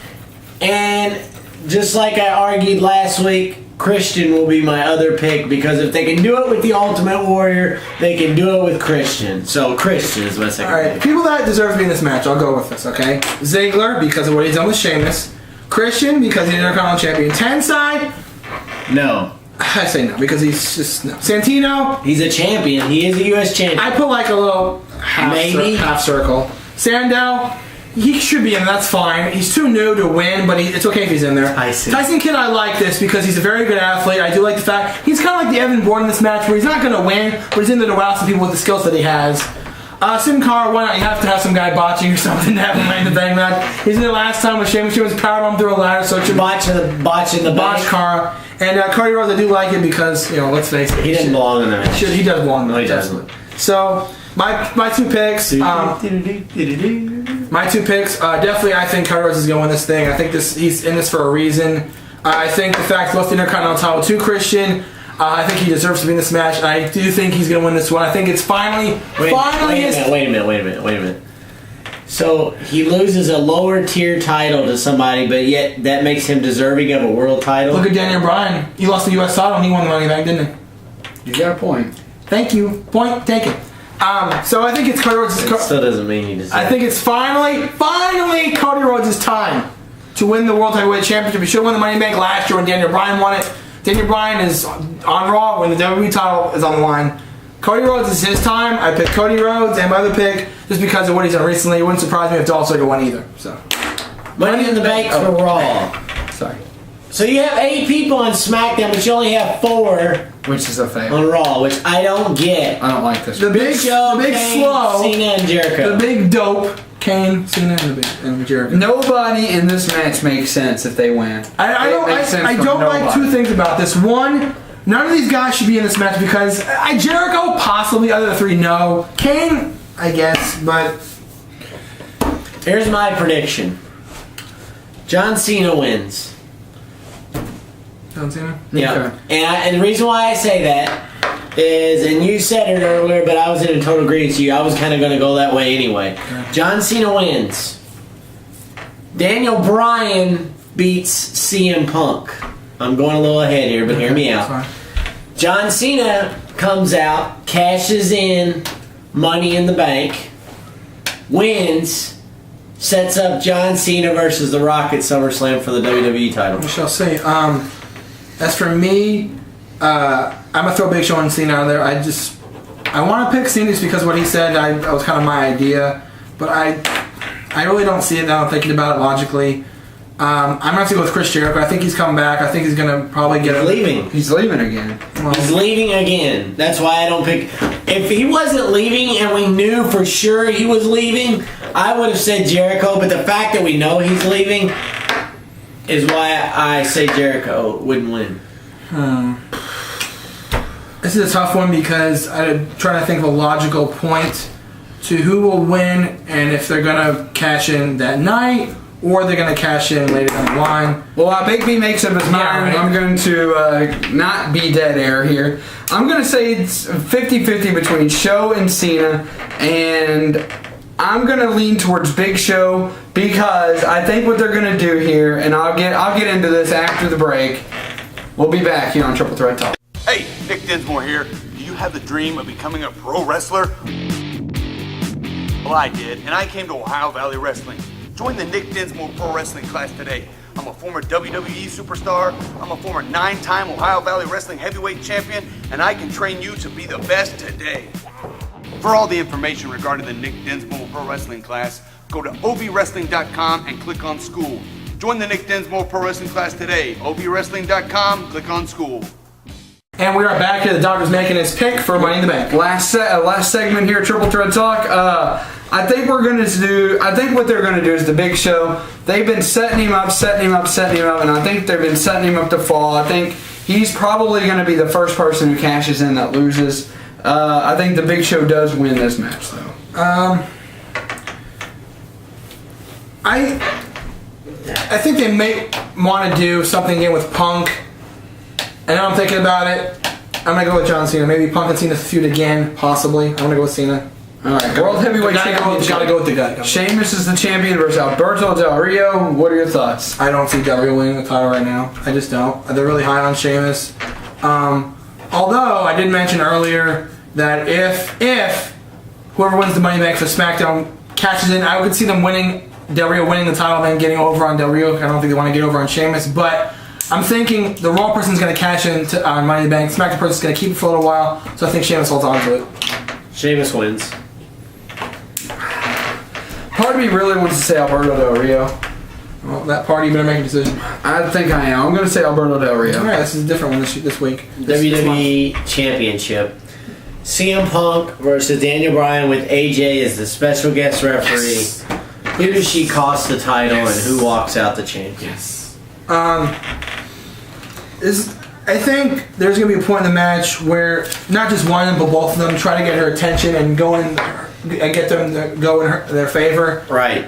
And just like I argued last week, Christian will be my other pick because if they can do it with the Ultimate Warrior, they can do it with Christian. So Christian is my second pick. People that deserve to be in this match, I'll go with this, okay? Ziggler, because of what he's done with Sheamus. Christian, because he's an Intercontinental Champion. Tensai? No. I say no, because he's just... No. Santino? He's a champion. He is a U.S. champion. I put like a little half circle. Sandow? He should be in, that's fine. He's too new to win, but it's okay if he's in there. I see. Tyson Kidd, I like this because he's a very good athlete. I do like the fact he's kind of like the Evan Bourne in this match where he's not going to win, but he's in there to wow some people with the skills that he has. Sin Cara, why not? You have to have some guy botching or something to have him in the Bank match. He's in there last time with Sheamus. She was powerbomb through a ladder, so it should botch Cara. And Cody Rhodes, I do like it because, let's face it. He doesn't belong in the match. He does belong in the match. No, he doesn't. So, my 2 picks. My 2 picks, definitely I think Cody Rhodes is going to win this thing. I think he's in this for a reason. I think the fact he lost the Intercontinental title to Christian, I think he deserves to be in this match. I do think he's going to win this one. I think it's finally... Wait a minute. So he loses a lower tier title to somebody, but yet that makes him deserving of a world title? Look at Daniel Bryan. He lost the U.S. title and he won the Money Bank, didn't he? You got a point. Thank you. Point taken. So I think it's Cody Rhodes' It still doesn't mean he deserves it. I think it's finally Cody Rhodes' time to win the World Heavyweight Championship. He should have won the Money Bank last year when Daniel Bryan won it. Daniel Bryan is on Raw when the WWE title is on the line. Cody Rhodes is his time. I picked Cody Rhodes, and my other pick, just because of what he's done recently, it wouldn't surprise me if Dolph Ziggler won either. So, Money in the Bank for Raw. Sorry. So you have 8 people on SmackDown, but you only have 4 which is a fail on Raw, which I don't get. I don't like this. The big slow, Cena and Jericho. The big dope, Kane, Cena, and Jericho. Nobody in this match makes sense if they win. I don't like 2 things about this. One, none of these guys should be in this match because Jericho possibly, other than 3, no. Kane, I guess, but here's my prediction. John Cena wins. John Cena? Yeah. Okay. And the reason why I say that is, and you said it earlier, but I was in a total agreement to you. I was kind of going to go that way anyway. Okay. John Cena wins. Daniel Bryan beats CM Punk. I'm going a little ahead here, but hear me out. John Cena comes out, cashes in Money in the Bank, wins, sets up John Cena versus The Rock at SummerSlam for the WWE title. We shall see. As for me, I'm gonna throw Big Show and Cena out there. I want to pick Cena just because what he said. That was kind of my idea, but I really don't see it now. I'm thinking about it logically. I'm gonna have to go with Chris Jericho. I think he's coming back. I think he's gonna probably get. Leaving. He's leaving again. Well, he's leaving again. That's why I don't pick. If he wasn't leaving and we knew for sure he was leaving, I would have said Jericho. But the fact that we know he's leaving is why I say Jericho wouldn't win. This is a tough one because I'm trying to think of a logical point to who will win and if they're gonna cash in that night. Or they're going to cash in later down the line. Well, Big B makes up his mind. Right. I'm going to not be dead air here. I'm going to say it's 50-50 between Show and Cena. And I'm going to lean towards Big Show because I think what they're going to do here, and I'll get into this after the break. We'll be back here on Triple Threat Talk. Hey, Nick Dinsmore here. Do you have the dream of becoming a pro wrestler? Well, I did, and I came to Ohio Valley Wrestling. Join the Nick Dinsmore Pro Wrestling class today. I'm a former WWE superstar. I'm a former 9-time Ohio Valley Wrestling heavyweight champion, and I can train you to be the best today. For all the information regarding the Nick Dinsmore Pro Wrestling class, go to obwrestling.com and click on school. Join the Nick Dinsmore Pro Wrestling class today. obwrestling.com, click on school. And we are back here. The doctor's making his pick for Money in the Bank. Last segment here, Triple Threat Talk. I think what they're gonna do is the Big Show. They've been setting him up, and I think they've been setting him up to fall. I think he's probably gonna be the first person who cashes in that loses. I think the Big Show does win this match, though. I think they may want to do something again with Punk. And now I'm thinking about it. I'm gonna go with John Cena. Maybe Punk and Cena feud again, possibly. I'm gonna go with Cena. All right, World Heavyweight Championship. Gotta go with the gut. Sheamus is the champion versus Alberto Del Rio. What are your thoughts? I don't see Del Rio winning the title right now. I just don't. They're really high on Sheamus. Although I did mention earlier that if whoever wins the Money Bank for SmackDown cashes in, I would see them winning, Del Rio winning the title, then getting over on Del Rio. I don't think they want to get over on Sheamus, but I'm thinking the Raw person's going to cash in on Money in the Bank. SmackDown person's going to keep it for a little while, so I think Sheamus holds on to it. Sheamus wins. Part of me really wants to say Alberto Del Rio. Well, that party, you better make a decision. I think I am. I'm going to say Alberto Del Rio. All right, this is a different one this week. WWE Championship. CM Punk versus Daniel Bryan with AJ as the special guest referee. Yes. Who does she cost the title and who walks out the champion? Yes. I think there's going to be a point in the match where not just one of them, but both of them try to get her attention and go in and get them to go in their favor. Right.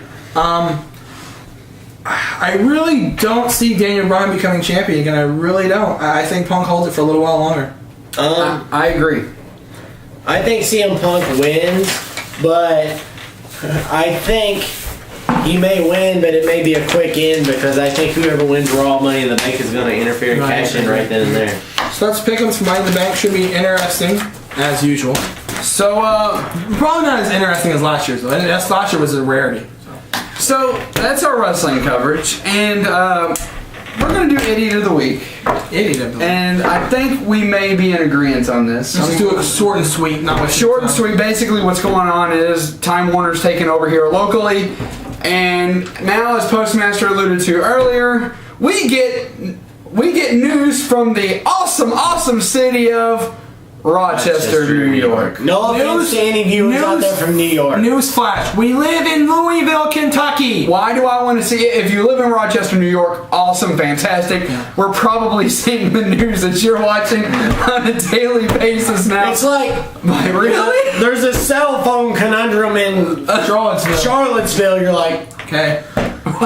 I really don't see Daniel Bryan becoming champion again. I really don't. I think Punk holds it for a little while longer. I agree. I think CM Punk wins, but I think he may win, but it may be a quick end because I think whoever wins Raw Money in the Bank is going to interfere and cash in right then and there. So let's pick them for Money in the Bank. Should be interesting, as usual. So, probably not as interesting as last year's, though. Last year was a rarity. So that's our wrestling coverage, and we're going to do Idiot of the Week. Idiot of the Week. And I think we may be in agreement on this. Let's do it short and sweet. Not much short and sweet. Basically what's going on is Time Warner's taking over here locally, and now, as Postmaster alluded to earlier, we get news from the awesome city of Rochester, New York. No offense to any viewers out there from New York. Newsflash. We live in Louisville, Kentucky. Why do I want to see it? If you live in Rochester, New York, awesome, fantastic. Yeah. We're probably seeing the news that you're watching on a daily basis now. It's like, really? There's a cell phone conundrum in Charlottesville. You're like, okay.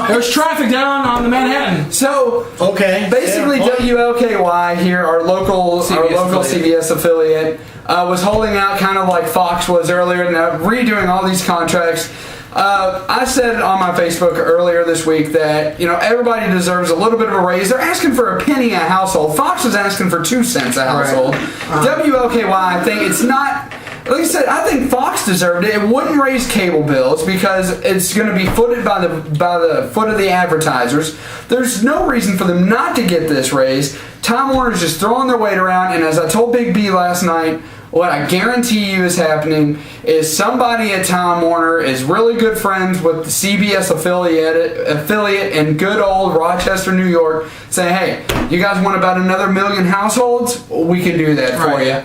There's traffic down on the Manhattan. So, okay. Basically, WLKY here, our local CBS affiliate, was holding out kind of like Fox was earlier, and redoing all these contracts. I said on my Facebook earlier this week that everybody deserves a little bit of a raise. They're asking for a penny a household. Fox was asking for 2 cents a household. Right. WLKY, I think it's not. like I said, I think Fox deserved it. It wouldn't raise cable bills because it's going to be footed by the foot of the advertisers. There's no reason for them not to get this raised. Time Warner's just throwing their weight around, and as I told Big B last night, what I guarantee you is happening is somebody at Time Warner is really good friends with the CBS affiliate in good old Rochester, New York, saying, hey, you guys want about another 1 million households? We can do that for you.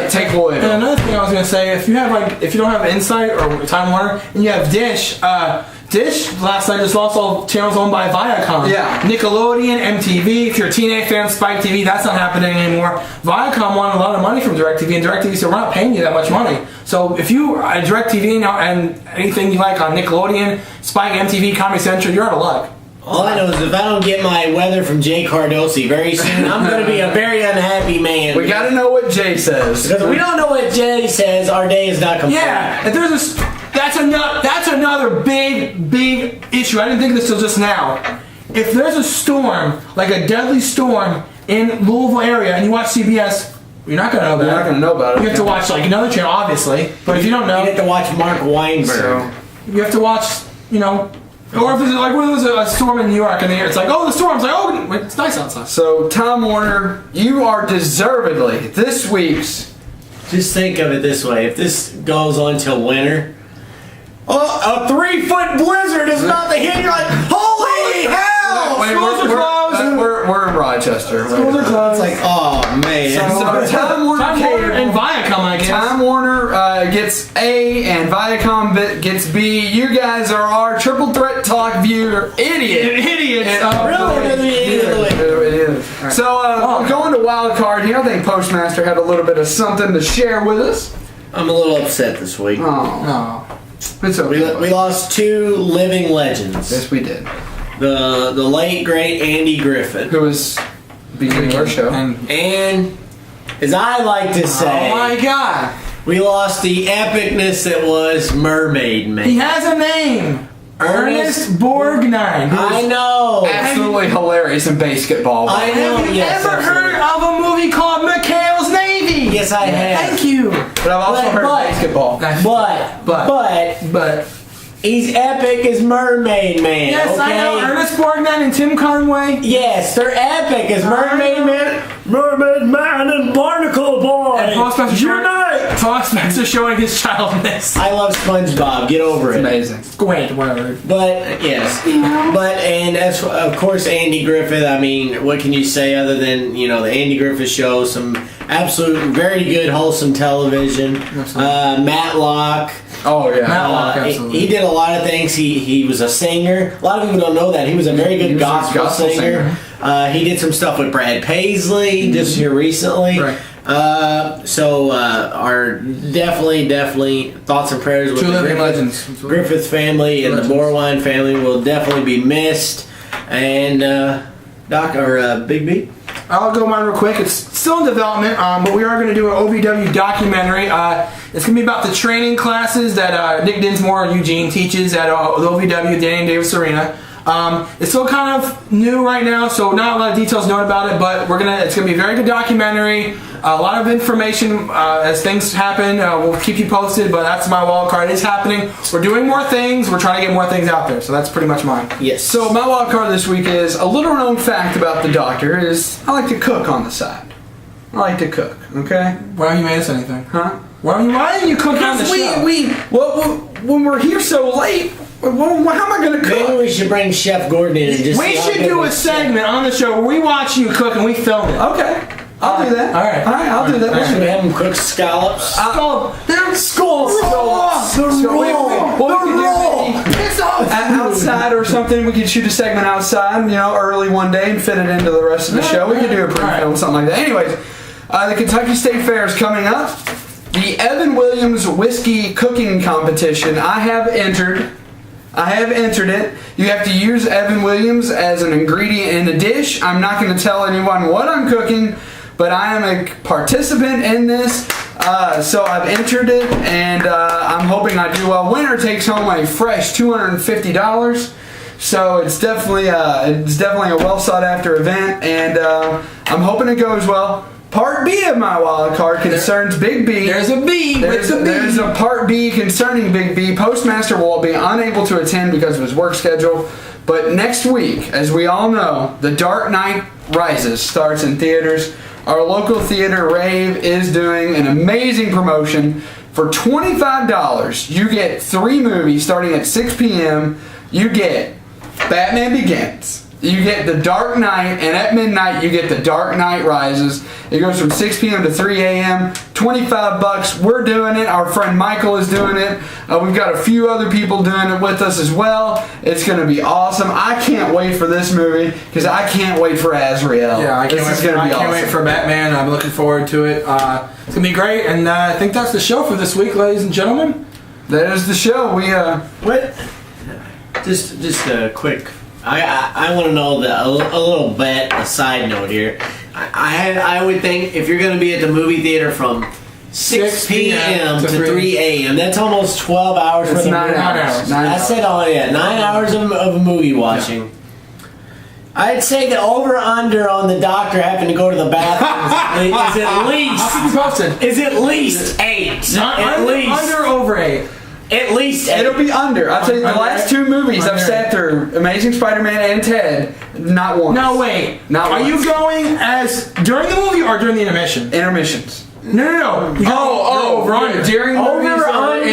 Take away. And another thing I was going to say, if you don't have Insight or Time Warner, and you have Dish, Dish last night just lost all channels owned by Viacom. Yeah. Nickelodeon, MTV. If you're a TNA fan, Spike TV, that's not happening anymore. Viacom won a lot of money from DirecTV, and DirecTV said, we're not paying you that much money. So if you are DirecTV and anything you like on Nickelodeon, Spike, MTV, Comedy Central, you're out of luck. All I know is if I don't get my weather from Jay Cardosi very soon, I'm going to be a very unhappy man. We got to know what Jay says. Because if we don't know what Jay says, our day is not complete. Yeah, if there's that's another big issue. I didn't think of this till just now. If there's a storm, like a deadly storm in Louisville area, and you watch CBS, you're not going to know about it. You're not going to know about it. You have to watch like another channel, obviously. But if you don't know, you have to watch Mark Weinberg. You have to watch, or if there's like when there's a storm in New York and it's like, oh, the storm's like, oh, it's nice outside. So Time Warner, you are deservedly this week's. Just think of it this way: if this goes on till winter, a 3-foot blizzard is about to hit. You're like, holy hell! Schools are closed. We're in Rochester. Schools are closed. It's like, oh man. So Time Warner and Viacom, I guess. Time Warner gets A and Viacom gets B. You guys are our Triple Threat Talk viewer idiots. Really? So going to wild card here, I think Postmaster had a little bit of something to share with us. I'm a little upset this week. Oh. It's okay. We lost 2 living legends. Yes, we did. The late great Andy Griffith, who was beginning our show, and as I like to say, oh my God, we lost the epicness that was Mermaid Man. He has a name. Ernest Borgnine. I know. Absolutely hilarious in basketball. I know. Have you ever heard of a movie called McHale's Navy? Yes, I have. Thank you. But I've also heard of basketball. But he's epic as Mermaid Man. Yes, okay? I know. Ernest Borgnine and Tim Conway. Yes, they're epic as Mermaid Man. Mermaid Man and Barnacle Boy. And Postmaster showing his childness. I love SpongeBob. Get over it. Amazing. Great, whatever. But yes, and as of course Andy Griffith. I mean, what can you say other than the Andy Griffith Show? Some absolute very good wholesome television. Matlock. Oh yeah, Matlock. Absolutely. He did a lot of things. He was a singer. A lot of people don't know that he was a very good gospel singer. He did some stuff with Brad Paisley just here recently. Right. Our definitely thoughts and prayers with the Griffith family and the Borwine family will definitely be missed. And Doc or Big B. I'll go mine real quick. It's still in development, but we are going to do an OVW documentary. It's going to be about the training classes that Nick Dinsmore and Eugene teaches at the OVW Danny Davis Arena. It's still kind of new right now, so not a lot of details known about it, but it's going to be a very good documentary. A lot of information as things happen. We'll keep you posted, but that's my wild card. It's happening. We're doing more things. We're trying to get more things out there, so that's pretty much mine. Yes. So my wild card this week is a little known fact about the doctor is I like to cook on the side. I like to cook. Okay. Why don't you made us anything? Huh? Why didn't you cook on the show? When we're here so late. Well, how am I going to cook? Maybe we should bring Chef Gordon in and just. We should do a segment on the show where we watch you cook and we film it. Okay. I'll do that. All right, I'll do that. Should we have them cook scallops? They're skulls. It's outside or something. We could shoot a segment outside, early one day and fit it into the rest of the show. We could do a pre-film, something like that. Anyways, the Kentucky State Fair is coming up. The Evan Williams Whiskey Cooking Competition. I have entered it. You have to use Evan Williams as an ingredient in a dish. I'm not going to tell anyone what I'm cooking, but I am a participant in this. So I've entered it, and I'm hoping I do well. Winner takes home a fresh $250. So it's definitely a well sought after event, and I'm hoping it goes well. Part B of my wild card concerns Big B. There's a B. There's a Part B concerning Big B. Postmaster will be unable to attend because of his work schedule. But next week, as we all know, The Dark Knight Rises starts in theaters. Our local theater, Rave, is doing an amazing promotion. For $25, you get 3 movies starting at 6 p.m. You get Batman Begins. You get The Dark Knight, and at midnight you get The Dark Knight Rises. It goes from 6 p.m. to 3 a.m. $25. We're doing it. Our friend Michael is doing it. We've got a few other people doing it with us as well. It's going to be awesome. I can't wait for this movie because I can't wait for Azrael. Yeah, I can't wait for Batman. I'm looking forward to it. It's going to be great, and I think that's the show for this week, ladies and gentlemen. That is the show. What? Just a quick. I want to know a little bit, a side note here. I would think if you're going to be at the movie theater from 6 p.m. to 3 a.m., that's almost 12 hours for the 9 hours. I said, 9 hours of a movie watching. Yeah. I'd say the over/under on the doctor having to go to the bathroom is at least 8. At least under over 8. At least 8. It'll be under. I'll tell you, the last 2 movies I've sat through, Amazing Spider-Man and Ted, not once. No, wait. Are you going as during the movie or during the intermission? Intermissions. No. Over under. During the movies,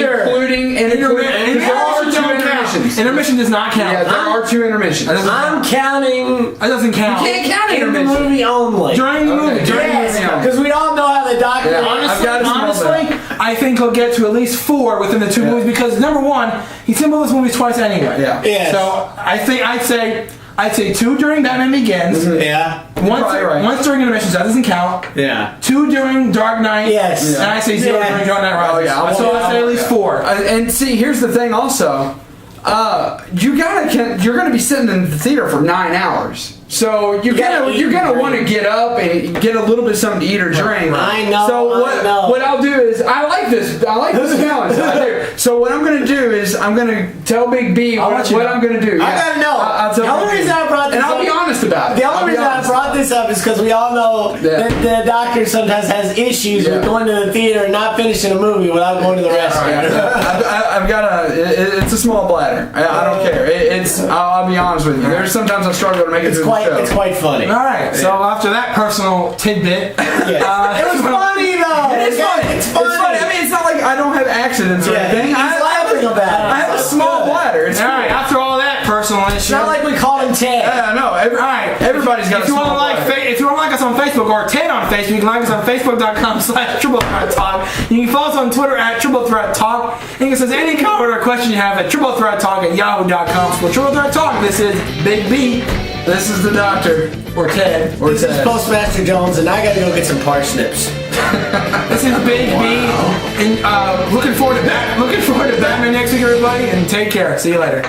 including intermissions. There are 2 intermissions. Intermission does not count. Yeah, there are 2 intermissions. I'm counting. It doesn't count. You can't count intermission. In the movie only. During the movie. Yes, because we all know how the doctor. Yeah, honestly, I think he'll get to at least 4 within the 2 movies because number 1, he's seen both those movies twice anyway. Yeah. Yes. So I'd say 2 during Batman Begins. Mm-hmm. Yeah. Once during intermissions, that doesn't count. Yeah. 2 during Dark Knight. Yes. And I say 0 during Dark Knight Rises. Oh yeah. So I'd say at least 4. And see, here's the thing. Also, you're gonna be sitting in the theater for 9 hours. So you're gonna want to get up and get a little bit of something to eat or drink. I know. So what I'll do is I like this challenge. I do. So what I'm gonna do is I'm gonna tell Big B what I'm gonna do. I gotta know. I'll tell the only reason I brought this and I'll be honest about it. The only reason I brought this up is because we all know that the doctor sometimes has issues with going to the theater and not finishing a movie without going to the restroom. I've got it's a small bladder. I don't care. I'll be honest with you. There's sometimes I struggle to make it through the show. It's quite funny. All right. So after that personal tidbit, it was funny though. It's funny. It's funny. I mean, it's not like I don't have accidents or anything. He's laughing about it. I have a small bladder. It's all right. After all that personal issue, it's not like we call him Ted. Yeah, no. All right. Everybody's got a small bladder. If you want to like us on Facebook or Ted on Facebook, you can like us on Facebook.com/triplethreattalk. You can follow us on Twitter @triplethreattalk. And you can send any comment or question you have at triplethreattalk@yahoo.com. So Triple Threat Talk. This is Big B. This is the doctor. Or Ted. This is Postmaster Jones, and I gotta go get some parsnips. This is Big B. And looking forward to Batman next week, everybody. And take care. See you later.